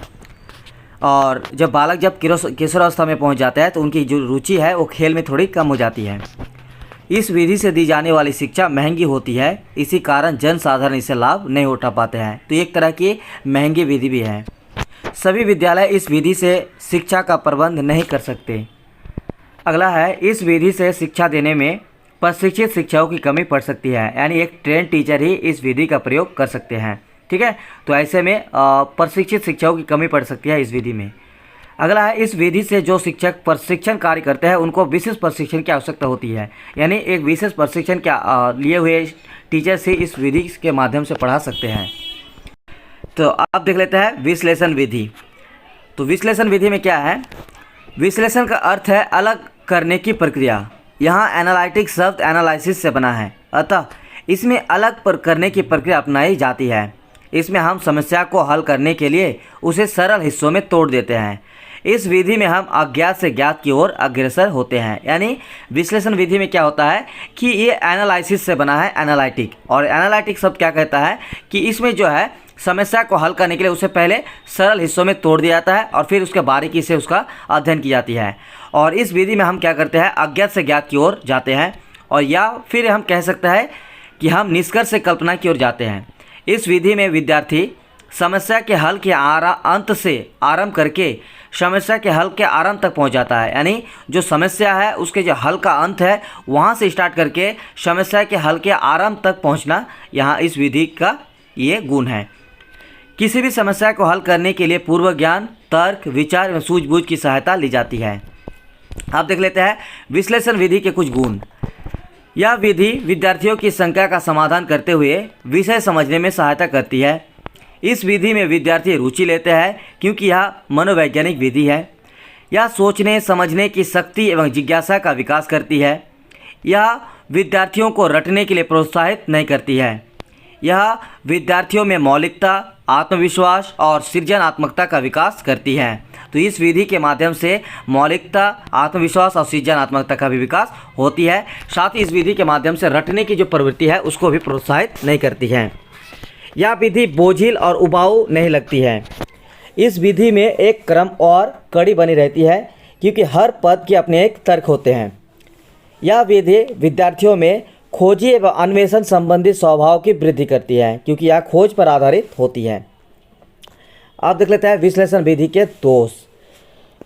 और जब बालक किशोर अवस्था में पहुंच जाता है तो उनकी जो रुचि है वो खेल में थोड़ी कम हो जाती है। इस विधि से दी जाने वाली शिक्षा महंगी होती है, इसी कारण जन साधारण इससे लाभ नहीं उठा पाते हैं। तो एक तरह की महंगी विधि भी है। सभी विद्यालय इस विधि से शिक्षा का प्रबंध नहीं कर सकते। अगला है, इस विधि से शिक्षा देने में प्रशिक्षित शिक्षकों की कमी पड़ सकती है, यानी एक ट्रेन टीचर ही इस विधि का प्रयोग कर सकते हैं, ठीक है। तो ऐसे में प्रशिक्षित शिक्षकों की कमी पड़ सकती है इस विधि में। अगला है, इस विधि से जो शिक्षक प्रशिक्षण कार्य करते हैं उनको विशेष प्रशिक्षण की आवश्यकता होती है, यानी एक विशेष प्रशिक्षण लिए हुए टीचर से इस विधि के माध्यम से पढ़ा सकते हैं। तो आप देख लेते हैं विश्लेषण विधि। तो विश्लेषण विधि में क्या है, विश्लेषण का अर्थ है अलग करने की प्रक्रिया। यहाँ एनालिटिक शब्द एनालिसिस से बना है, अतः इसमें अलग करने की प्रक्रिया अपनाई जाती है। इसमें हम समस्या को हल करने के लिए उसे सरल हिस्सों में तोड़ देते हैं। इस विधि में हम अज्ञात से ज्ञात की ओर अग्रसर होते हैं। यानी विश्लेषण विधि में क्या होता है कि ये एनालिसिस से बना है, एनालिटिक। और एनालिटिक शब्द क्या कहता है कि इसमें जो है समस्या को हल करने के लिए उसे पहले सरल हिस्सों में तोड़ दिया जाता है और फिर उसके बारीकी से उसका अध्ययन की जाती है। और इस विधि में हम क्या करते हैं, अज्ञात से ज्ञात की ओर जाते हैं, और या फिर हम कह सकते हैं कि हम निष्कर्ष से कल्पना की ओर जाते हैं। इस विधि में विद्यार्थी समस्या के हल के अंत से आरंभ करके समस्या के हल के आरंभ तक पहुंच जाता है। यानी जो समस्या है उसके जो हल का अंत है वहां से स्टार्ट करके समस्या के हल के आरंभ तक पहुंचना यहाँ इस विधि का ये गुण है। किसी भी समस्या को हल करने के लिए पूर्व ज्ञान, तर्क, विचार एवं सूझबूझ की सहायता ली जाती है। आप देख लेते हैं विश्लेषण विधि के कुछ गुण। यह विधि विद्यार्थियों की शंका का समाधान करते हुए विषय समझने में सहायता करती है। इस विधि में विद्यार्थी रुचि लेते हैं क्योंकि यह मनोवैज्ञानिक विधि है। यह सोचने समझने की शक्ति एवं जिज्ञासा का विकास करती है। यह विद्यार्थियों को रटने के लिए प्रोत्साहित नहीं करती है। यह विद्यार्थियों में मौलिकता, आत्मविश्वास और सृजनात्मकता का विकास करती है। तो इस विधि के माध्यम से मौलिकता, आत्मविश्वास और सृजनात्मकता का भी विकास होती है। साथ ही इस विधि के माध्यम से रटने की जो प्रवृत्ति है उसको भी प्रोत्साहित नहीं करती है। यह विधि बोझिल और उबाऊ नहीं लगती है। इस विधि में एक क्रम और कड़ी बनी रहती है क्योंकि हर पद के अपने एक तर्क होते हैं। यह विधि विद्यार्थियों में खोजी एवं अन्वेषण संबंधी स्वभाव की वृद्धि करती है क्योंकि यह खोज पर आधारित होती है। आप देख लेते हैं विश्लेषण विधि के दोष।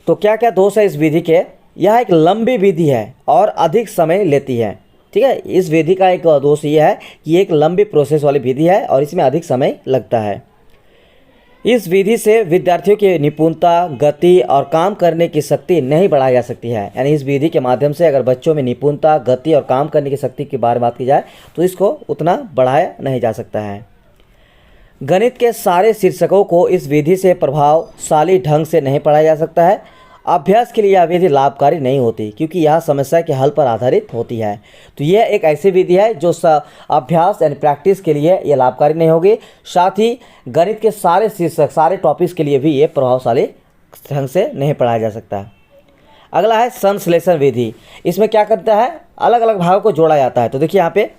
तो क्या क्या दोष है इस विधि के। यह एक लंबी विधि है और अधिक समय लेती है। ठीक है, इस विधि का एक दोष ये है कि एक लंबी प्रोसेस वाली विधि है और इसमें अधिक समय लगता है। इस विधि से विद्यार्थियों की निपुणता, गति और काम करने की शक्ति नहीं बढ़ाई जा सकती है। यानी इस विधि के माध्यम से अगर बच्चों में निपुणता, गति और काम करने की शक्ति के बारे में बात की जाए तो इसको उतना बढ़ाया नहीं जा सकता है। गणित के सारे शीर्षकों को इस विधि से प्रभावशाली ढंग से नहीं पढ़ाया जा सकता है। अभ्यास के लिए यह विधि लाभकारी नहीं होती क्योंकि यह समस्या के हल पर आधारित होती है। तो यह एक ऐसी विधि है जो अभ्यास यानी प्रैक्टिस के लिए यह लाभकारी नहीं होगी। साथ ही गणित के सारे शीर्षक, सारे टॉपिक्स के लिए भी ये प्रभावशाली ढंग से नहीं पढ़ाया जा सकता। अगला है संश्लेषण विधि। इसमें क्या करता है, अलग अलग भागों को जोड़ा जाता है। तो देखिए यहाँ पे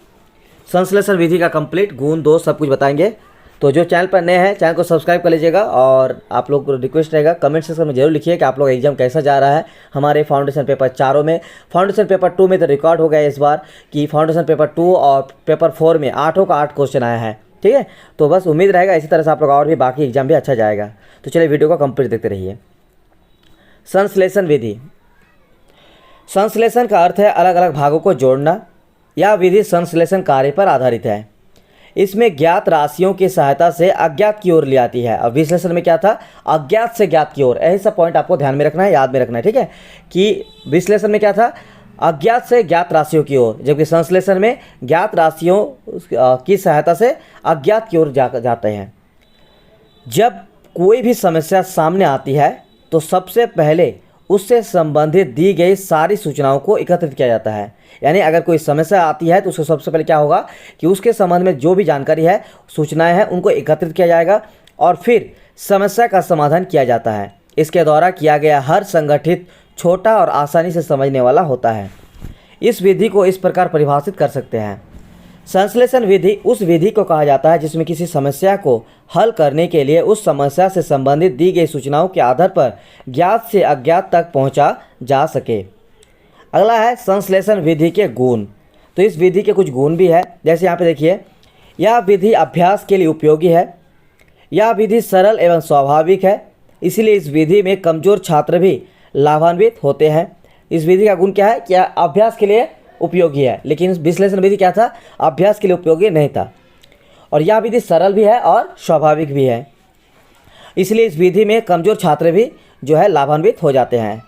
संश्लेषण विधि का कंप्लीट गुण, दोष सब कुछ बताएंगे। तो जो चैनल पर नए हैं चैनल को सब्सक्राइब कर लीजिएगा और आप लोग को रिक्वेस्ट रहेगा कमेंट सेक्शन में जरूर लिखिए कि आप लोग एग्जाम कैसा जा रहा है। हमारे फाउंडेशन पेपर चारों में, फाउंडेशन पेपर 2 में तो रिकॉर्ड हो गया इस बार कि फाउंडेशन पेपर 2 और पेपर 4 में 8 का 8 क्वेश्चन आया है। ठीक है, तो बस उम्मीद रहेगा इसी तरह से आप लोग और भी बाकी एग्जाम भी अच्छा जाएगा। तो चलिए वीडियो को कंप्लीट देखते रहिए। संश्लेषण विधि। संश्लेषण का अर्थ है अलग अलग भागों को जोड़ना। यह विधि संश्लेषण कार्य पर आधारित है। इसमें ज्ञात राशियों की सहायता से अज्ञात की ओर ले आती है। और विश्लेषण में क्या था, अज्ञात से ज्ञात की ओर। यही सब पॉइंट आपको ध्यान में रखना है, याद में रखना है। ठीक है, कि विश्लेषण में क्या था, अज्ञात से ज्ञात राशियों की ओर, जबकि संश्लेषण में ज्ञात राशियों की सहायता से अज्ञात की ओर जाते हैं। जब कोई भी समस्या सामने आती है तो सबसे पहले उससे संबंधित दी गई सारी सूचनाओं को एकत्रित किया जाता है। यानी अगर कोई समस्या आती है तो उसको सबसे पहले क्या होगा कि उसके संबंध में जो भी जानकारी है, सूचनाएं हैं, उनको एकत्रित किया जाएगा और फिर समस्या का समाधान किया जाता है। इसके द्वारा किया गया हर संगठित, छोटा और आसानी से समझने वाला होता है। इस विधि को इस प्रकार परिभाषित कर सकते हैं। संश्लेषण विधि उस विधि को कहा जाता है जिसमें किसी समस्या को हल करने के लिए उस समस्या से संबंधित दी गई सूचनाओं के आधार पर ज्ञात से अज्ञात तक पहुंचा जा सके। अगला है संश्लेषण विधि के गुण। तो इस विधि के कुछ गुण भी है, जैसे यहाँ पे देखिए, यह विधि अभ्यास के लिए उपयोगी है। यह विधि सरल एवं स्वाभाविक है, इसलिए इस विधि में कमज़ोर छात्र भी लाभान्वित होते हैं। इस विधि का गुण क्या है कि अभ्यास के लिए उपयोगी है, लेकिन विश्लेषण विधि क्या था, अभ्यास के लिए उपयोगी नहीं था। और यह विधि सरल भी है और स्वाभाविक भी है, इसलिए इस विधि में कमज़ोर छात्र भी जो है लाभान्वित हो जाते हैं।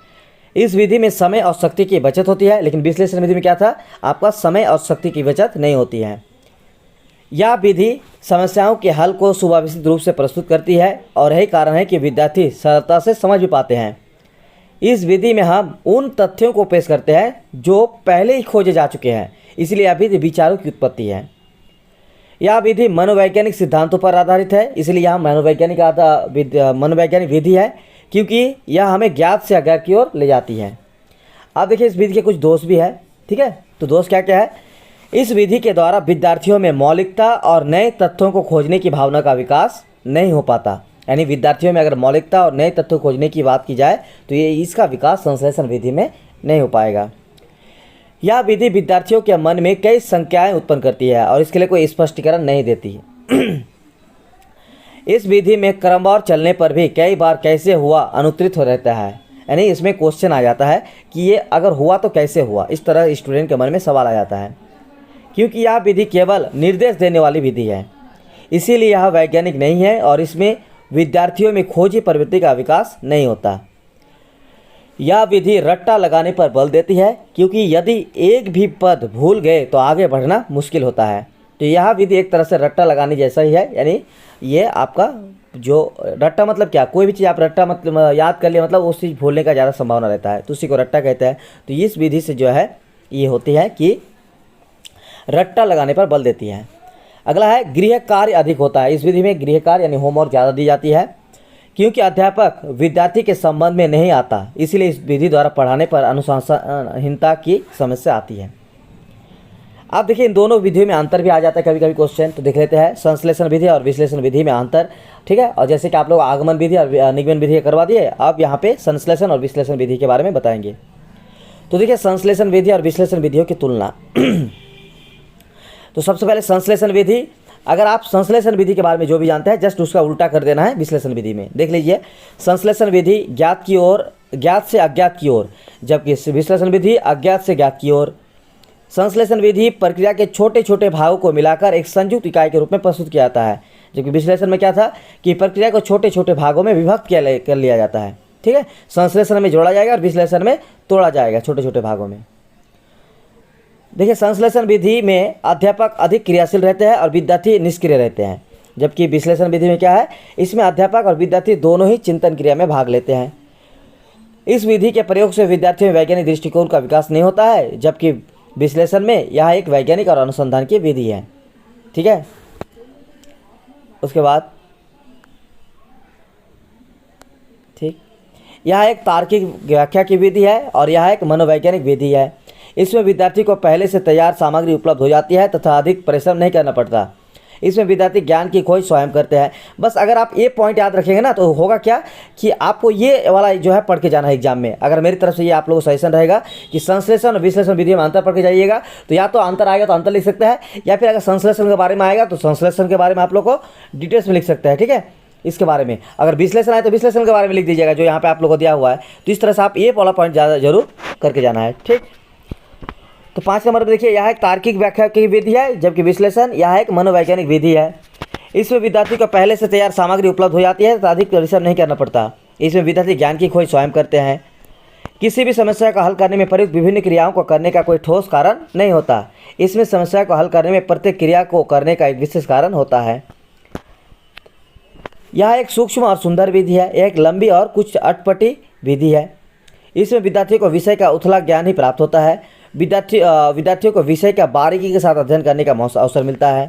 इस विधि में समय और शक्ति की बचत होती है, लेकिन विश्लेषण विधि में क्या था, आपका समय और शक्ति की बचत नहीं होती है। यह विधि समस्याओं के हल को सुव्यवस्थित रूप से प्रस्तुत करती है और यही कारण है कि विद्यार्थी सरलता से समझ भी पाते हैं। इस विधि में हम उन तथ्यों को पेश करते हैं जो पहले ही खोजे जा चुके हैं, इसलिए यह विधि विचारों की उत्पत्ति है। यह विधि मनोवैज्ञानिक सिद्धांतों पर आधारित है, इसलिए यह मनोवैज्ञानिक विधि है क्योंकि यह हमें ज्ञात से अज्ञात की ओर ले जाती है। अब देखिए इस विधि के कुछ दोष भी है। ठीक है, तो दोष क्या क्या है, इस विधि के द्वारा विद्यार्थियों में मौलिकता और नए तथ्यों को खोजने की भावना का विकास नहीं हो पाता। यानी विद्यार्थियों में अगर मौलिकता और नए तथ्य खोजने की बात की जाए तो ये इसका विकास संश्लेषण विधि में नहीं हो पाएगा। यह विधि विद्यार्थियों के मन में कई शंकाएं उत्पन्न करती है और इसके लिए कोई स्पष्टीकरण नहीं देती है। इस विधि में क्रमवार चलने पर भी कई बार कैसे हुआ अनुत्तरित हो रहता है। यानी इसमें क्वेश्चन आ जाता है कि ये अगर हुआ तो कैसे हुआ, इस तरह स्टूडेंट के मन में सवाल आ जाता है। क्योंकि यह विधि केवल निर्देश देने वाली विधि है, इसीलिए यह वैज्ञानिक नहीं है और इसमें विद्यार्थियों में खोजी प्रवृत्ति का विकास नहीं होता। यह विधि रट्टा लगाने पर बल देती है, क्योंकि यदि एक भी पद भूल गए तो आगे बढ़ना मुश्किल होता है। तो यह विधि एक तरह से रट्टा लगाने जैसा ही है। यानी ये आपका जो रट्टा मतलब क्या, कोई भी चीज़ आप रट्टा मतलब याद कर लिया मतलब उस चीज़ भूलने का ज़्यादा संभावना रहता है, तो उसी को रट्टा कहते हैं। तो इस विधि से जो है ये होती है कि रट्टा लगाने पर बल देती है। अगला है गृह कार्य अधिक होता है। इस विधि में गृह कार्य यानी होमवर्क ज़्यादा दी जाती है, क्योंकि अध्यापक विद्यार्थी के संबंध में नहीं आता, इसीलिए इस विधि द्वारा पढ़ाने पर अनुशासनहीनता की समस्या आती है। आप देखिए इन दोनों विधियों में अंतर भी आ जाता है कभी कभी क्वेश्चन, तो देख लेते हैं संश्लेषण विधि और विश्लेषण विधि में अंतर। ठीक है, और जैसे कि आप लोग आगमन विधि और निगमन विधि करवा दिए, आप यहाँ पे संश्लेषण और विश्लेषण विधि के बारे में बताएंगे। तो देखिए संश्लेषण विधि और विश्लेषण विधियों की तुलना। तो सबसे पहले संश्लेषण विधि, अगर आप संश्लेषण विधि के बारे में जो भी जानते हैं जस्ट उसका उल्टा कर देना है विश्लेषण विधि में। देख लीजिए संश्लेषण विधि ज्ञात से अज्ञात की ओर, जबकि विश्लेषण विधि अज्ञात से ज्ञात की ओर। संश्लेषण विधि प्रक्रिया के छोटे छोटे भागों को मिलाकर एक संयुक्त इकाई के रूप में प्रस्तुत किया जाता है, जबकि विश्लेषण में क्या था कि प्रक्रिया को छोटे छोटे भागों में विभक्त कर लिया जाता है। ठीक है, संश्लेषण में जोड़ा जाएगा और विश्लेषण में तोड़ा जाएगा छोटे छोटे भागों में। देखिए संश्लेषण विधि में अध्यापक अधिक क्रियाशील रहते हैं और विद्यार्थी निष्क्रिय रहते हैं, जबकि विश्लेषण विधि में क्या है, इसमें अध्यापक और विद्यार्थी दोनों ही चिंतन क्रिया में भाग लेते हैं। इस विधि के प्रयोग से विद्यार्थियों में वैज्ञानिक दृष्टिकोण का विकास नहीं होता है, जबकि विश्लेषण में यह एक वैज्ञानिक और अनुसंधान की विधि है। ठीक है, उसके बाद ठीक, यह एक तार्किक व्याख्या की विधि है और यह एक मनोवैज्ञानिक विधि है। इसमें विद्यार्थी को पहले से तैयार सामग्री उपलब्ध हो जाती है तथा अधिक परिश्रम नहीं करना पड़ता। इसमें विद्यार्थी ज्ञान की खोज स्वयं करते हैं। बस अगर आप ये पॉइंट याद रखेंगे ना तो होगा क्या कि आपको ये वाला जो है पढ़ के जाना है एग्जाम में। अगर मेरी तरफ से ये आप लोगों को सजेशन रहेगा कि संश्लेषण और विश्लेषण विधि में अंतर पढ़ के जाइएगा, तो या तो अंतर आएगा तो अंतर लिख सकते हैं, या फिर अगर संश्लेषण के बारे में आएगा तो संश्लेषण के बारे में आप लोग को डिटेल्स में लिख सकते हैं। ठीक है, इसके बारे में अगर विश्लेषण आए तो विश्लेषण के बारे में लिख दीजिएगा जो यहाँ पे आप लोगों को दिया हुआ है। तो इस तरह से आप ये वाला पॉइंट ज़्यादा जरूर करके जाना है। ठीक, तो 5 नंबर पर देखिए यह एक तार्किक व्याख्या की विधि है, जबकि विश्लेषण यह एक मनोवैज्ञानिक विधि है। इसमें विद्यार्थी को पहले से तैयार सामग्री उपलब्ध हो जाती है तो अधिक परिश्रम नहीं करना पड़ता। इसमें विद्यार्थी ज्ञान की खोज स्वयं करते हैं। किसी भी समस्या को हल करने में प्रयुक्त विभिन्न क्रियाओं को करने का कोई ठोस कारण नहीं होता। इसमें समस्या को हल करने में प्रत्येक क्रिया को करने का एक विशेष कारण होता है। यह एक सूक्ष्म और सुंदर विधि है, एक लंबी और कुछ अटपटी विधि है। इसमें विद्यार्थी को विषय का उथला ज्ञान ही प्राप्त होता है। विद्यार्थियों को विषय का बारीकी के साथ अध्ययन करने का अवसर मिलता है।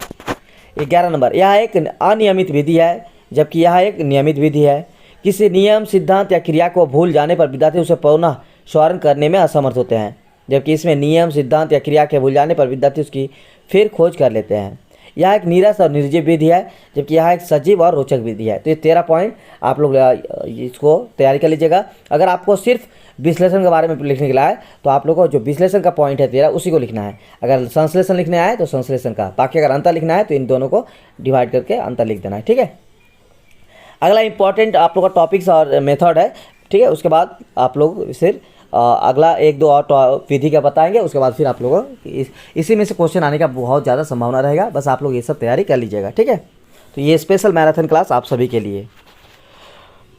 11 नंबर, यह एक अनियमित विधि है, जबकि यह एक नियमित विधि है। किसी नियम, सिद्धांत या क्रिया को भूल जाने पर विद्यार्थी उसे पुनः स्मरण करने में असमर्थ होते हैं, जबकि इसमें नियम, सिद्धांत या क्रिया के भूल जाने पर विद्यार्थी उसकी फिर खोज कर लेते हैं। यह एक नीरस और निर्जीव विधि है, जबकि यह एक सजीव और रोचक विधि है। तो ये 13 पॉइंट आप लोग इसको तैयारी कर लीजिएगा। अगर आपको सिर्फ विश्लेषण के बारे में लिखने के लिए आए तो आप लोगों को जो विश्लेषण का पॉइंट है 13 उसी को लिखना है। अगर संश्लेषण लिखने आए तो संश्लेषण का, बाकी अगर अंतर लिखना है तो इन दोनों को डिवाइड करके अंतर लिख देना है। ठीक है, अगला इंपॉर्टेंट आप लोग का टॉपिक्स और मेथड है। ठीक है, उसके बाद आप लोग फिर अगला 1-2 और विधि का बताएंगे, उसके बाद फिर आप लोगों को इसी में से क्वेश्चन आने का बहुत ज़्यादा संभावना रहेगा। बस आप लोग ये सब तैयारी कर लीजिएगा। ठीक है, तो ये स्पेशल मैराथन क्लास आप सभी के लिए।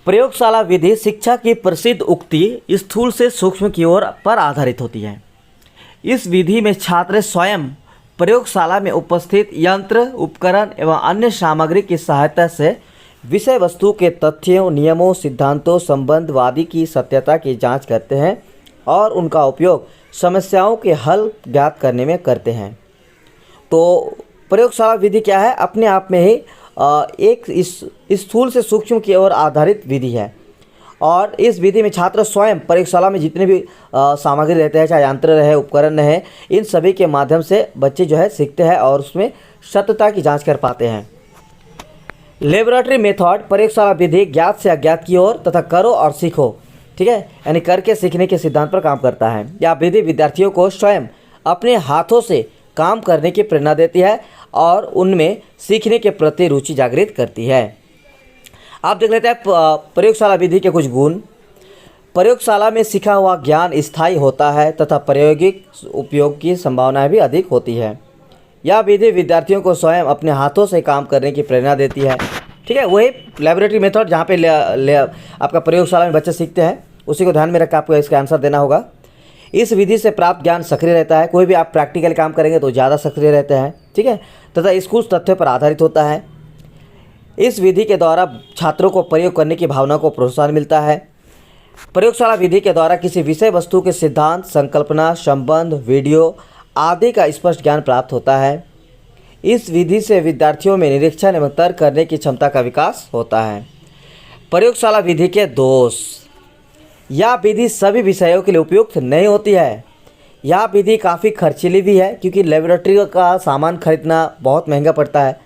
प्रयोगशाला विधि शिक्षा की प्रसिद्ध उक्ति स्थूल से सूक्ष्म की ओर पर आधारित होती है। इस विधि में छात्र स्वयं प्रयोगशाला में उपस्थित यंत्र, उपकरण एवं अन्य सामग्री की सहायता से विषय वस्तु के तथ्यों, नियमों, सिद्धांतों, संबंधवादी की सत्यता की जांच करते हैं और उनका उपयोग समस्याओं के हल ज्ञात करने में करते हैं। तो प्रयोगशाला विधि क्या है, अपने आप में ही एक स्थूल से सूक्ष्म की ओर आधारित विधि है। और इस विधि में छात्र स्वयं प्रयोगशाला में जितने भी सामग्री रहते हैं, चाहे यंत्र रहे, उपकरण रहे, इन सभी के माध्यम से बच्चे जो है सीखते हैं और उसमें सत्यता की जांच कर पाते हैं। लेबोरेटरी मेथड प्रयोगशाला विधि ज्ञात से अज्ञात की ओर तथा करो और सीखो, ठीक है, यानी करके सीखने के सिद्धांत पर काम करता है। यह विधि विद्यार्थियों को स्वयं अपने हाथों से काम करने की प्रेरणा देती है और उनमें सीखने के प्रति रुचि जागृत करती है। आप देख लेते हैं प्रयोगशाला विधि के कुछ गुण। प्रयोगशाला में सीखा हुआ ज्ञान स्थायी होता है तथा प्रायोगिक उपयोग की संभावनाएं भी अधिक होती है। यह विधि विद्यार्थियों को स्वयं अपने हाथों से काम करने की प्रेरणा देती है, ठीक है। वही लेबोरेटरी मेथड जहाँ पे आपका प्रयोगशाला में बच्चे सीखते हैं, उसी को ध्यान में रखकर आपको इसका आंसर देना होगा। इस विधि से प्राप्त ज्ञान सक्रिय रहता है, कोई भी आप प्रैक्टिकल काम करेंगे तो ज़्यादा सक्रिय रहते हैं, ठीक है, तथा कुछ तथ्यों पर आधारित होता है। इस विधि के द्वारा छात्रों को प्रयोग करने की भावना को प्रोत्साहन मिलता है। प्रयोगशाला विधि के द्वारा किसी विषय वस्तु के सिद्धांत, संकल्पना, संबंध, वीडियो आदि का स्पष्ट ज्ञान प्राप्त होता है। इस विधि से विद्यार्थियों में निरीक्षण एवं तर्क करने की क्षमता का विकास होता है। प्रयोगशाला विधि के दोष। यह विधि सभी विषयों के लिए उपयुक्त नहीं होती है। यह विधि काफ़ी खर्चीली भी है क्योंकि लेबोरेटरी का सामान खरीदना बहुत महंगा पड़ता है।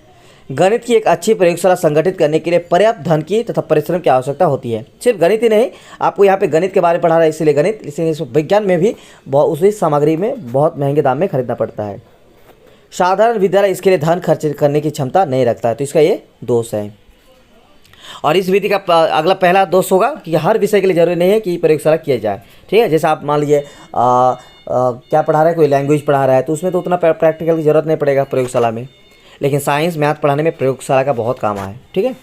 गणित की एक अच्छी प्रयोगशाला संगठित करने के लिए पर्याप्त धन की तथा परिश्रम की आवश्यकता होती है। सिर्फ गणित ही नहीं, आपको यहाँ पे गणित के बारे में पढ़ा रहा है इसलिए गणित, इसलिए विज्ञान में भी उसी सामग्री में बहुत महंगे दाम में खरीदना पड़ता है। साधारण विद्यालय इसके लिए धन खर्च करने की क्षमता नहीं रखता है, तो इसका ये दोष है। और इस विधि का अगला पहला दोष होगा कि हर विषय के लिए जरूरी नहीं है कि प्रयोगशाला किया जाए, ठीक है। जैसे आप मान लीजिए क्या पढ़ा रहा है, कोई लैंग्वेज पढ़ा रहा है तो उसमें तो उतना प्रैक्टिकल की ज़रूरत नहीं पड़ेगा प्रयोगशाला में, लेकिन साइंस मैथ पढ़ाने में प्रयोगशाला का बहुत काम है, ठीक है।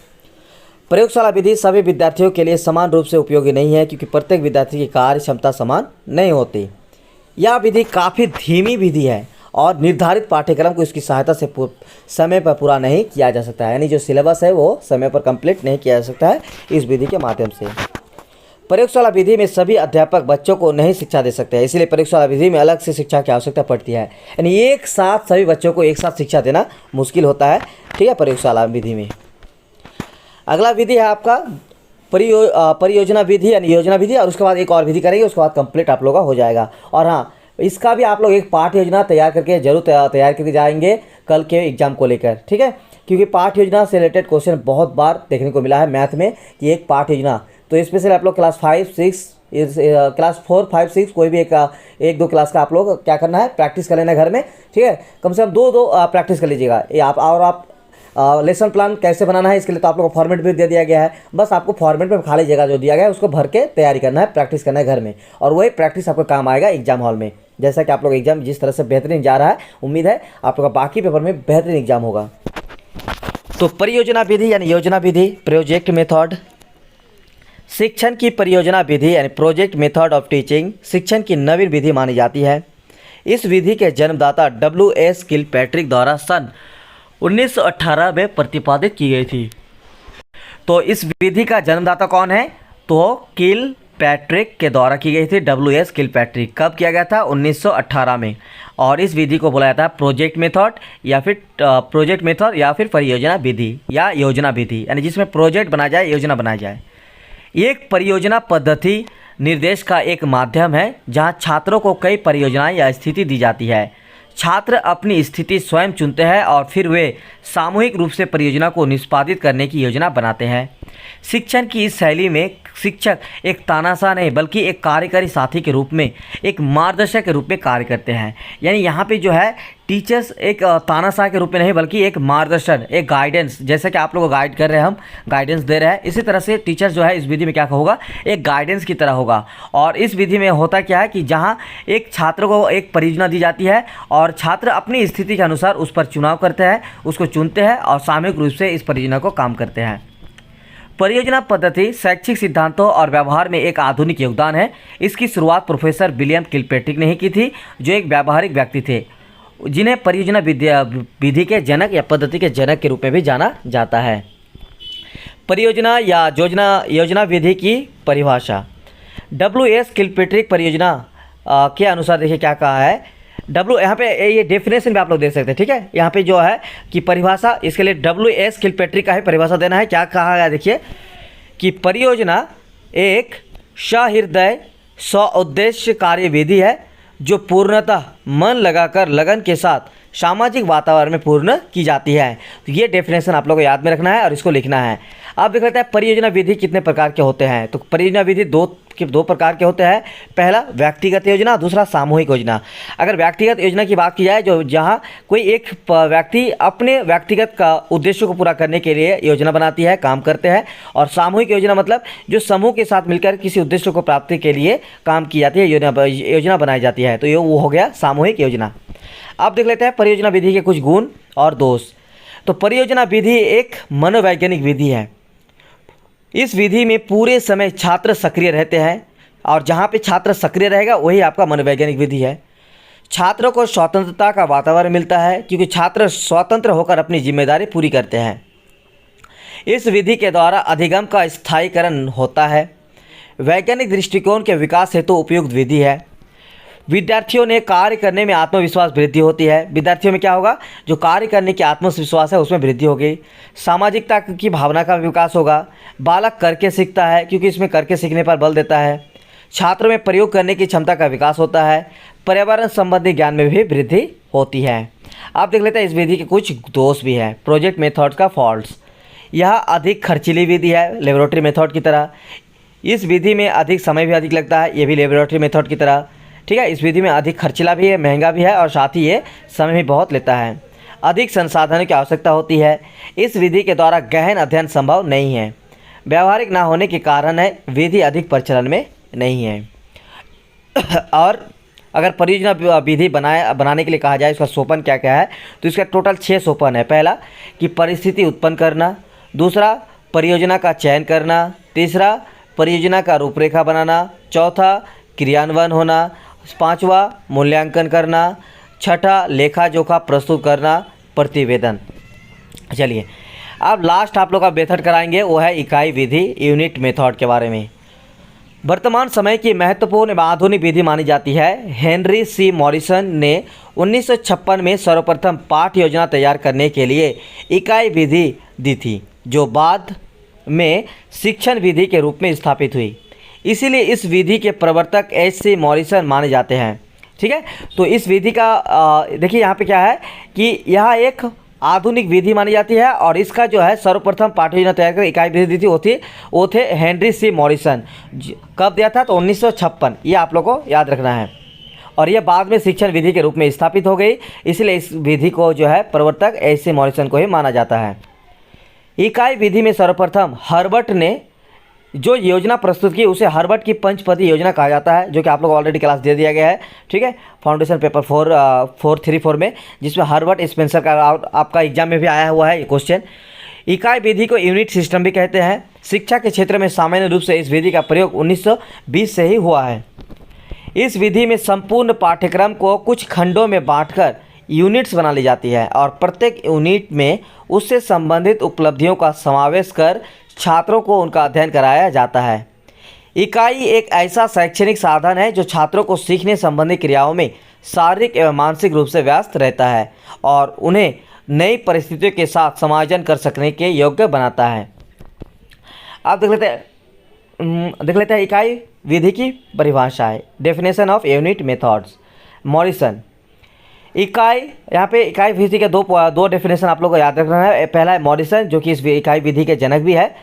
प्रयोगशाला विधि सभी विद्यार्थियों के लिए समान रूप से उपयोगी नहीं है क्योंकि प्रत्येक विद्यार्थी की कार्य क्षमता समान नहीं होती। यह विधि काफ़ी धीमी विधि है और निर्धारित पाठ्यक्रम को इसकी सहायता से समय पर पूरा नहीं किया जा सकता है, यानी जो सिलेबस है वो समय पर कंप्लीट नहीं किया जा सकता है इस विधि के माध्यम से। प्रयोगशाला विधि में सभी अध्यापक बच्चों को नहीं शिक्षा दे सकते हैं, इसलिए प्रयोगशाला विधि में अलग से शिक्षा की आवश्यकता पड़ती है, यानी एक साथ सभी बच्चों को एक साथ शिक्षा देना मुश्किल होता है, ठीक है, प्रयोगशाला विधि में। अगला विधि है आपका परियोजना विधि यानी योजना विधि, और उसके बाद एक और विधि करेंगे, उसके बाद कंप्लीट आप लोगों का हो जाएगा। और हाँ, इसका भी आप लोग एक पाठ योजना तैयार करके जरूर तैयार करके जाएंगे कल के एग्जाम को लेकर, ठीक है, क्योंकि पाठ योजना से रिलेटेड क्वेश्चन बहुत बार देखने को मिला है मैथ में कि एक पाठ योजना, तो स्पेशली आप लोग क्लास 5, 6, क्लास 4, 5, 6 कोई भी एक दो क्लास का आप लोग क्या करना है, प्रैक्टिस कर लेना घर में, ठीक है, कम से कम दो प्रैक्टिस कर लीजिएगा। आप लेसन प्लान कैसे बनाना है इसके लिए तो आप लोगों को फॉर्मेट भी दे दिया गया है, बस आपको फॉर्मेट में खा लीजिएगा जो दिया गया है, उसको भर के तैयारी करना है, प्रैक्टिस करना है घर में, और वही प्रैक्टिस आपको काम आएगा एग्जाम हॉल में। जैसा कि आप लोग एग्जाम जिस तरह से बेहतरीन जा रहा है, उम्मीद है आप लोग का बाकी पेपर में बेहतरीन एग्जाम होगा। तो परियोजना विधि यानी योजना विधि, प्रोजेक्ट मेथड। शिक्षण की परियोजना विधि यानी प्रोजेक्ट मेथड ऑफ टीचिंग शिक्षण की नवीन विधि मानी जाती है। इस विधि के जन्मदाता W.S. किलपैट्रिक द्वारा सन 1918 में प्रतिपादित की गई थी। तो इस विधि का जन्मदाता कौन है, तो किलपैट्रिक के द्वारा की गई थी। W.S. किलपैट्रिक कब किया गया था, 1918 में। और इस विधि को बोला जाता है प्रोजेक्ट मेथड या फिर परियोजना विधि या योजना विधि, यानी जिसमें प्रोजेक्ट बनाया जाए, योजना बनाई जाए। एक परियोजना पद्धति निर्देश का एक माध्यम है जहां छात्रों को कई परियोजनाएं या स्थिति दी जाती है। छात्र अपनी स्थिति स्वयं चुनते हैं और फिर वे सामूहिक रूप से परियोजना को निष्पादित करने की योजना बनाते हैं। शिक्षण की इस शैली में शिक्षक एक तानाशाह नहीं बल्कि एक कार्यकारी साथी के रूप में, एक मार्गदर्शक के रूप में कार्य करते हैं। यानी यहाँ पे जो है टीचर्स एक तानाशाह के रूप में नहीं बल्कि एक मार्गदर्शन, एक गाइडेंस, जैसे कि आप लोगों को गाइड कर रहे हैं, हम गाइडेंस दे रहे हैं, इसी तरह से टीचर्स जो है इस विधि में क्या होगा, एक गाइडेंस की तरह होगा। और इस विधि में होता क्या है कि जहाँ एक छात्र को एक परियोजना दी जाती है और छात्र अपनी स्थिति के अनुसार उस पर चुनाव करते हैं, उसको चुनते हैं और सामूहिक रूप से इस परियोजना को काम करते हैं। परियोजना पद्धति शैक्षिक सिद्धांतों और व्यवहार में एक आधुनिक योगदान है। इसकी शुरुआत प्रोफेसर विलियम किलपैट्रिक ने ही की थी, जो एक व्यावहारिक व्यक्ति थे, जिन्हें परियोजना विधि के जनक या पद्धति के जनक के रूप में भी जाना जाता है। परियोजना या योजना विधि की परिभाषा। W.S. किलपैट्रिक परियोजना के अनुसार देखिए क्या कहा है। यहाँ पे ये डेफिनेशन भी आप लोग देख सकते हैं, ठीक है। यहाँ पे जो है कि परिभाषा, इसके लिए W.S. किलपैट्रिक का ही परिभाषा देना है। क्या कहा गया देखिए कि परियोजना एक सहृदय स्व उद्देश्य कार्य विधि है जो पूर्णतः मन लगाकर लगन के साथ सामाजिक वातावरण में पूर्ण की जाती है। तो ये डेफिनेशन आप लोगों को याद में रखना है और इसको लिखना है। अब देख लेते हैं परियोजना विधि कितने प्रकार के होते हैं। तो परियोजना विधि दो प्रकार के होते हैं। पहला व्यक्तिगत योजना, दूसरा सामूहिक योजना। अगर व्यक्तिगत योजना की बात की जाए जो जहाँ कोई एक व्यक्ति अपने व्यक्तिगत का उद्देश्य को पूरा करने के लिए योजना बनाती है, काम करते हैं। और सामूहिक योजना मतलब जो समूह के साथ मिलकर किसी उद्देश्य को प्राप्ति के लिए काम की जाती है, योजना बनाई जाती है। तो ये वो हो गया सामूहिक योजना। अब देख लेते हैं परियोजना विधि के कुछ गुण और दोष। तो परियोजना विधि एक मनोवैज्ञानिक विधि है। इस विधि में पूरे समय छात्र सक्रिय रहते हैं और जहाँ पे छात्र सक्रिय रहेगा वही आपका मनोवैज्ञानिक विधि है। छात्रों को स्वतंत्रता का वातावरण मिलता है क्योंकि छात्र स्वतंत्र होकर अपनी जिम्मेदारी पूरी करते हैं। इस विधि के द्वारा अधिगम का स्थायीकरण होता है। वैज्ञानिक दृष्टिकोण के विकास हेतु उपयुक्त विधि है। विद्यार्थियों ने कार्य करने में आत्मविश्वास वृद्धि होती है। विद्यार्थियों में क्या होगा, जो कार्य करने की आत्मविश्वास है उसमें वृद्धि होगी। सामाजिकता की भावना का विकास होगा। बालक करके सीखता है क्योंकि इसमें करके सीखने पर बल देता है। छात्रों में प्रयोग करने की क्षमता का विकास होता है। पर्यावरण संबंधी ज्ञान में भी वृद्धि होती है। आप देख लेते हैं इस विधि के कुछ दोष भी है। प्रोजेक्ट मेथड का फॉल्ट्स, यह अधिक खर्चीली विधि है लेबोरेटरी मेथड की तरह। इस विधि में अधिक समय भी अधिक लगता है, ये भी लेबोरेटरी मेथड की तरह। ठीक है, इस विधि में अधिक खर्चीला भी है, महंगा भी है और साथ ही ये समय भी बहुत लेता है। अधिक संसाधनों की आवश्यकता होती है। इस विधि के द्वारा गहन अध्ययन संभव नहीं है। व्यावहारिक ना होने के कारण है विधि अधिक प्रचलन में नहीं है। और अगर परियोजना विधि बनाने के लिए कहा जाए इसका सोपान क्या क्या है, तो इसका टोटल 6 सोपान है। पहला कि परिस्थिति उत्पन्न करना, दूसरा परियोजना का चयन करना, तीसरा परियोजना का रूपरेखा बनाना, चौथा क्रियान्वयन होना, पांचवा मूल्यांकन करना, छठा लेखा जोखा प्रस्तुत करना, प्रतिवेदन। चलिए अब लास्ट आप लोग का मेथड कराएंगे वो है इकाई विधि, यूनिट मेथड के बारे में। वर्तमान समय की महत्वपूर्ण एवं आधुनिक विधि मानी जाती है। हेनरी सी मॉरिसन ने 1956 में सर्वप्रथम पाठ योजना तैयार करने के लिए इकाई विधि दी थी, जो बाद में शिक्षण विधि के रूप में स्थापित हुई। इसीलिए इस विधि के प्रवर्तक एच.सी. मॉरिसन माने जाते हैं। ठीक है, तो इस विधि का देखिए यहाँ पे क्या है कि यह एक आधुनिक विधि मानी जाती है और इसका जो है सर्वप्रथम पाठ्य योजना तैयार कर इकाई विधि दी थी वो थे हेनरी सी मॉरिसन। कब दिया था, तो 1956। ये आप लोगों को याद रखना है। और यह बाद में शिक्षण विधि के रूप में स्थापित हो गई, इसलिए इस विधि को जो है प्रवर्तक एच.सी. मॉरिसन को ही माना जाता है। इकाई विधि में सर्वप्रथम हर्बर्ट ने जो योजना प्रस्तुत की उसे हर्बर्ट की पंचपदी योजना कहा जाता है, जो कि आप लोग ऑलरेडी क्लास दे दिया गया है। ठीक है, फाउंडेशन पेपर 434 में, जिसमें हर्बर्ट स्पेंसर का आपका एग्जाम में भी आया हुआ है ये क्वेश्चन। इकाई विधि को यूनिट सिस्टम भी कहते हैं। शिक्षा के क्षेत्र में सामान्य रूप से इस विधि का प्रयोग 1920 से ही हुआ है। इस विधि में संपूर्ण पाठ्यक्रम को कुछ खंडों में बांटकर यूनिट्स बना ली जाती है और प्रत्येक यूनिट में उससे संबंधित उपलब्धियों का समावेश कर छात्रों को उनका अध्ययन कराया जाता है। इकाई एक ऐसा शैक्षणिक साधन है जो छात्रों को सीखने संबंधी क्रियाओं में शारीरिक एवं मानसिक रूप से व्यस्त रहता है और उन्हें नई परिस्थितियों के साथ समायोजन कर सकने के योग्य बनाता है। अब देख लेते हैं इकाई विधि की परिभाषा है। Definition of unit methods, Morrison. इकाई, यहाँ पे इकाई विधि के दो डेफिनेशन आप लोगों को याद रखना है। पहला है मॉरिसन, जो कि इस इकाई विधि के जनक भी है।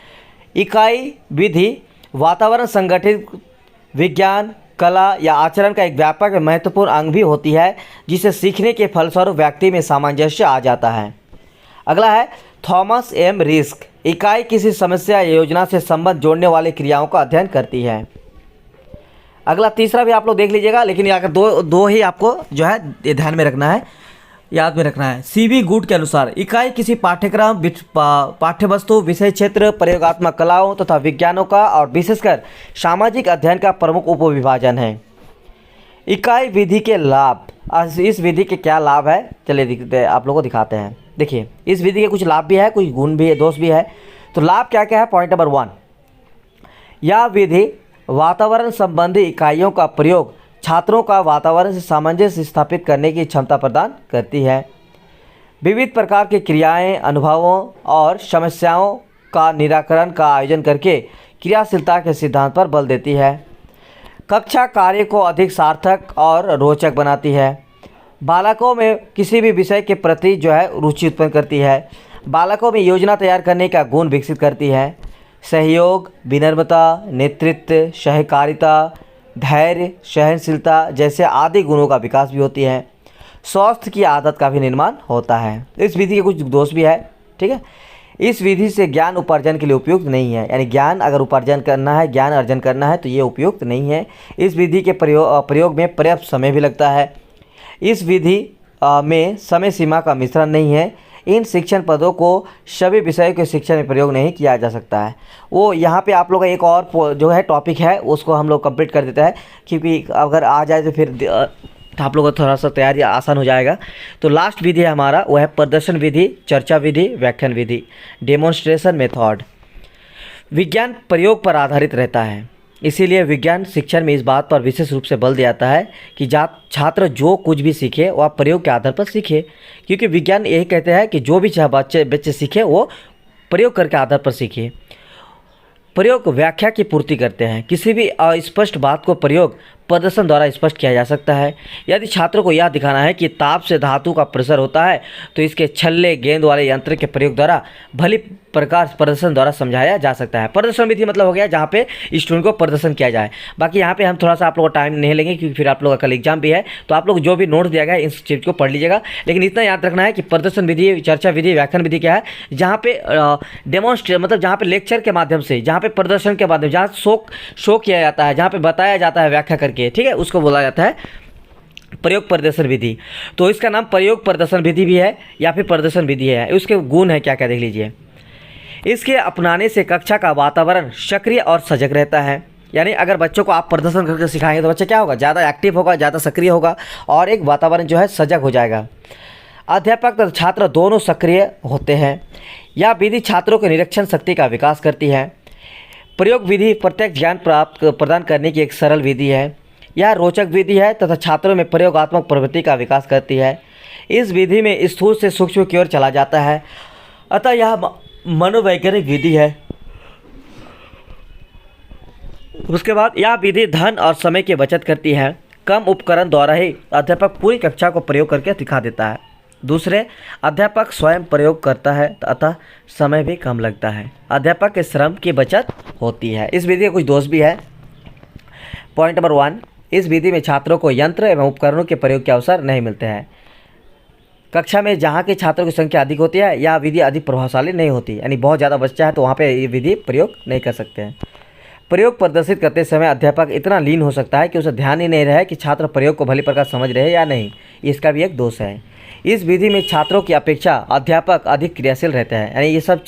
इकाई विधि वातावरण संगठित विज्ञान, कला या आचरण का एक व्यापक और महत्वपूर्ण अंग भी होती है, जिसे सीखने के फलस्वरूप व्यक्ति में सामंजस्य आ जाता है। अगला है थॉमस एम रिस्क। इकाई किसी समस्या या योजना से संबंध जोड़ने वाली क्रियाओं का अध्ययन करती है। अगला तीसरा भी आप लोग देख लीजिएगा, लेकिन अगर दो ही आपको जो है ये ध्यान में रखना है, याद में रखना है। सीवी गुड के अनुसार इकाई किसी पाठ्यक्रम, पाठ्यवस्तु, विषय क्षेत्र, प्रयोगात्मक कलाओं तथा विज्ञानों का और विशेषकर सामाजिक अध्ययन का प्रमुख उपविभाजन है। इकाई विधि के लाभ, इस विधि के क्या लाभ है चलिए आप लोगों को दिखाते हैं। देखिए इस विधि के कुछ लाभ भी है, कुछ गुण भी है, दोष भी है। तो लाभ क्या क्या है, पॉइंट नंबर 1, यह विधि वातावरण संबंधी इकाइयों का प्रयोग छात्रों का वातावरण से सामंजस्य स्थापित करने की क्षमता प्रदान करती है। विविध प्रकार की क्रियाएं, अनुभवों और समस्याओं का निराकरण का आयोजन करके क्रियाशीलता के सिद्धांत पर बल देती है। कक्षा कार्य को अधिक सार्थक और रोचक बनाती है। बालकों में किसी भी विषय के प्रति जो है रुचि उत्पन्न करती है। बालकों में योजना तैयार करने का गुण विकसित करती है। सहयोग, विनम्रता, नेतृत्व, सहकारिता, धैर्य, सहनशीलता जैसे आदि गुणों का विकास भी होती है। स्वास्थ्य की आदत का भी निर्माण होता है। इस विधि के कुछ दोष भी है, ठीक है। इस विधि से ज्ञान उपार्जन के लिए उपयुक्त नहीं है, यानी ज्ञान अगर उपार्जन करना है, ज्ञान अर्जन करना है तो ये उपयुक्त नहीं है। इस विधि के प्रयोग में पर्याप्त समय भी लगता है। इस विधि में समय सीमा का मिश्रण नहीं है। इन शिक्षण पदों को सभी विषयों के शिक्षण में प्रयोग नहीं किया जा सकता है। वो यहाँ पे आप लोग का एक और जो है टॉपिक है उसको हम लोग कंप्लीट कर देते हैं, क्योंकि अगर आ जाए तो फिर आप लोगों को थोड़ा सा तैयारी आसान हो जाएगा। तो लास्ट विधि है हमारा, वो है प्रदर्शन विधि, चर्चा विधि, व्याख्यान विधि, डेमोन्स्ट्रेशन मेथड। विज्ञान प्रयोग पर आधारित रहता है, इसीलिए विज्ञान शिक्षण में इस बात पर विशेष रूप से बल दिया जाता है कि छात्र जो कुछ भी सीखे वह प्रयोग के आधार पर सीखे, क्योंकि विज्ञान यही कहते हैं कि जो भी बच्चे सीखे वो प्रयोग करके आधार पर सीखे। प्रयोग व्याख्या की पूर्ति करते हैं। किसी भी अस्पष्ट बात को प्रयोग प्रदर्शन द्वारा स्पष्ट किया जा सकता है। यदि छात्रों को यह दिखाना है कि ताप से धातु का प्रसर होता है तो इसके छल्ले गेंद वाले यंत्र के प्रयोग द्वारा भली प्रकार प्रदर्शन द्वारा समझाया जा सकता है। प्रदर्शन विधि मतलब हो गया जहाँ पे स्टूडेंट को प्रदर्शन किया जाए। बाकी यहाँ पे हम थोड़ा सा आप लोगों को टाइम नहीं लेंगे, क्योंकि फिर आप लोगों का कल एग्जाम भी है, तो आप लोग जो भी नोट दिया गया है इस चीज़ को पढ़ लीजिएगा। लेकिन इतना याद रखना है कि प्रदर्शन विधि, चर्चा विधि, व्याख्यान विधि क्या है, जहाँ पे डेमोन्स्ट्रेट मतलब जहाँ पे लेक्चर के माध्यम से, जहाँ पे प्रदर्शन के माध्यम, जहाँ शो किया जाता है, जहाँ पे बताया जाता है व्याख्या करके, ठीक है, उसको बोला जाता है प्रयोग प्रदर्शन विधि। तो इसका नाम प्रयोग प्रदर्शन विधि भी है या फिर प्रदर्शन विधि है। उसके गुण है क्या क्या देख लीजिए। इसके अपनाने से कक्षा का वातावरण सक्रिय और सजग रहता है, यानी अगर बच्चों को आप प्रदर्शन करके सिखाएंगे तो बच्चा क्या होगा, ज़्यादा एक्टिव होगा, ज़्यादा सक्रिय होगा और एक वातावरण जो है सजग हो जाएगा। अध्यापक तथा छात्र दोनों सक्रिय होते हैं। यह विधि छात्रों के निरीक्षण शक्ति का विकास करती है। प्रयोग विधि प्रत्यक्ष ज्ञान प्रदान करने की एक सरल विधि है। यह रोचक विधि है तथा छात्रों में प्रयोगात्मक प्रवृत्ति का विकास करती है। इस विधि में स्थूल से सूक्ष्म की ओर चला जाता है, अतः यह मनोवैज्ञानिक विधि है। उसके बाद यह विधि धन और समय की बचत करती है। कम उपकरण द्वारा ही अध्यापक पूरी कक्षा को प्रयोग करके दिखा देता है। दूसरे, अध्यापक स्वयं प्रयोग करता है अतः समय भी कम लगता है। अध्यापक के श्रम की बचत होती है। इस विधि के कुछ दोष भी है। पॉइंट नंबर 1, इस विधि में छात्रों को यंत्र एवं उपकरणों के प्रयोग के अवसर नहीं मिलते हैं। कक्षा में जहाँ के छात्रों की संख्या अधिक होती है यह विधि अधिक प्रभावशाली नहीं होती, यानी बहुत ज़्यादा बच्चा है तो वहाँ पे ये विधि प्रयोग नहीं कर सकते हैं। प्रयोग प्रदर्शित करते समय अध्यापक इतना लीन हो सकता है कि उसे ध्यान ही नहीं रहे कि छात्र प्रयोग को भली प्रकार समझ रहे हैं या नहीं, इसका भी एक दोष है। इस विधि में छात्रों की अपेक्षा अध्यापक अधिक क्रियाशील रहते हैं, यानी ये सब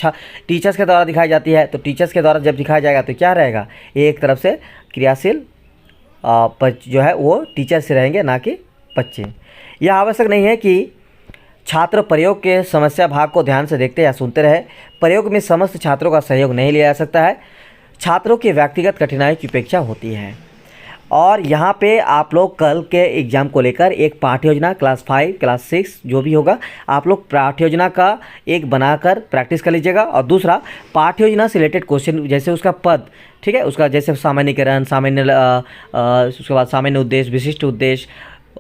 टीचर्स के द्वारा दिखाई जाती है, तो टीचर्स के द्वारा जब दिखाया जाएगा तो क्या रहेगा, ये एक तरफ से क्रियाशील जो है वो टीचर से रहेंगे, ना कि बच्चे। यह आवश्यक नहीं है कि छात्र प्रयोग के समस्या भाग को ध्यान से देखते या सुनते रहे। प्रयोग में समस्त छात्रों का सहयोग नहीं लिया जा सकता है। छात्रों की व्यक्तिगत कठिनाई की उपेक्षा होती है। और यहाँ पे आप लोग कल के एग्ज़ाम को लेकर एक पाठ्य योजना क्लास 5, क्लास 6 जो भी होगा, आप लोग पाठ्य योजना का एक बनाकर प्रैक्टिस कर लीजिएगा। और दूसरा, पाठ्य योजना से रिलेटेड क्वेश्चन, जैसे उसका पद, ठीक है, उसका जैसे सामान्यीकरण, उसके बाद सामान्य उद्देश्य, विशिष्ट उद्देश्य,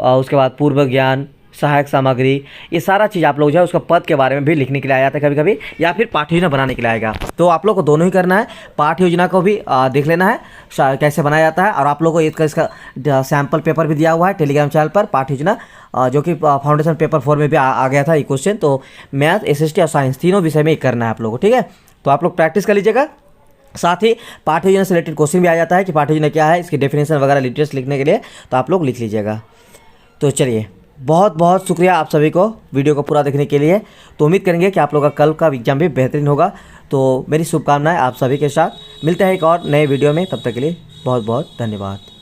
उसके बाद पूर्व ज्ञान, सहायक सामग्री, ये सारा चीज़ आप लोग जो है उसका पद के बारे में भी लिखने के लिए आ जाता है कभी कभी, या फिर पाठ्य योजना बनाने के लिए आएगा। तो आप लोग को दोनों ही करना है। पाठ्य योजना को भी देख लेना है कैसे बनाया जाता है, और आप लोगों को इसका सैम्पल पेपर भी दिया हुआ है टेलीग्राम चैनल पर, पाठ्य योजना, जो कि फाउंडेशन पेपर 4 में भी आ गया था ये क्वेश्चन। तो मैथ, SST और साइंस तीनों विषय में करना है आप लोगों को, ठीक है। तो आप लोग प्रैक्टिस कर लीजिएगा। साथ ही पाठ्य योजना से रिलेटेड क्वेश्चन भी आ जाता है कि पाठ्य योजना क्या है, इसकी डेफिनेशन वगैरह डिटेल्स लिखने के लिए, तो आप लोग लिख लीजिएगा। तो चलिए, बहुत बहुत शुक्रिया आप सभी को वीडियो को पूरा देखने के लिए। तो उम्मीद करेंगे कि आप लोगों का कल का एग्जाम भी बेहतरीन होगा। तो मेरी शुभकामनाएं आप सभी के साथ। मिलते हैं एक और नए वीडियो में, तब तक के लिए बहुत बहुत धन्यवाद।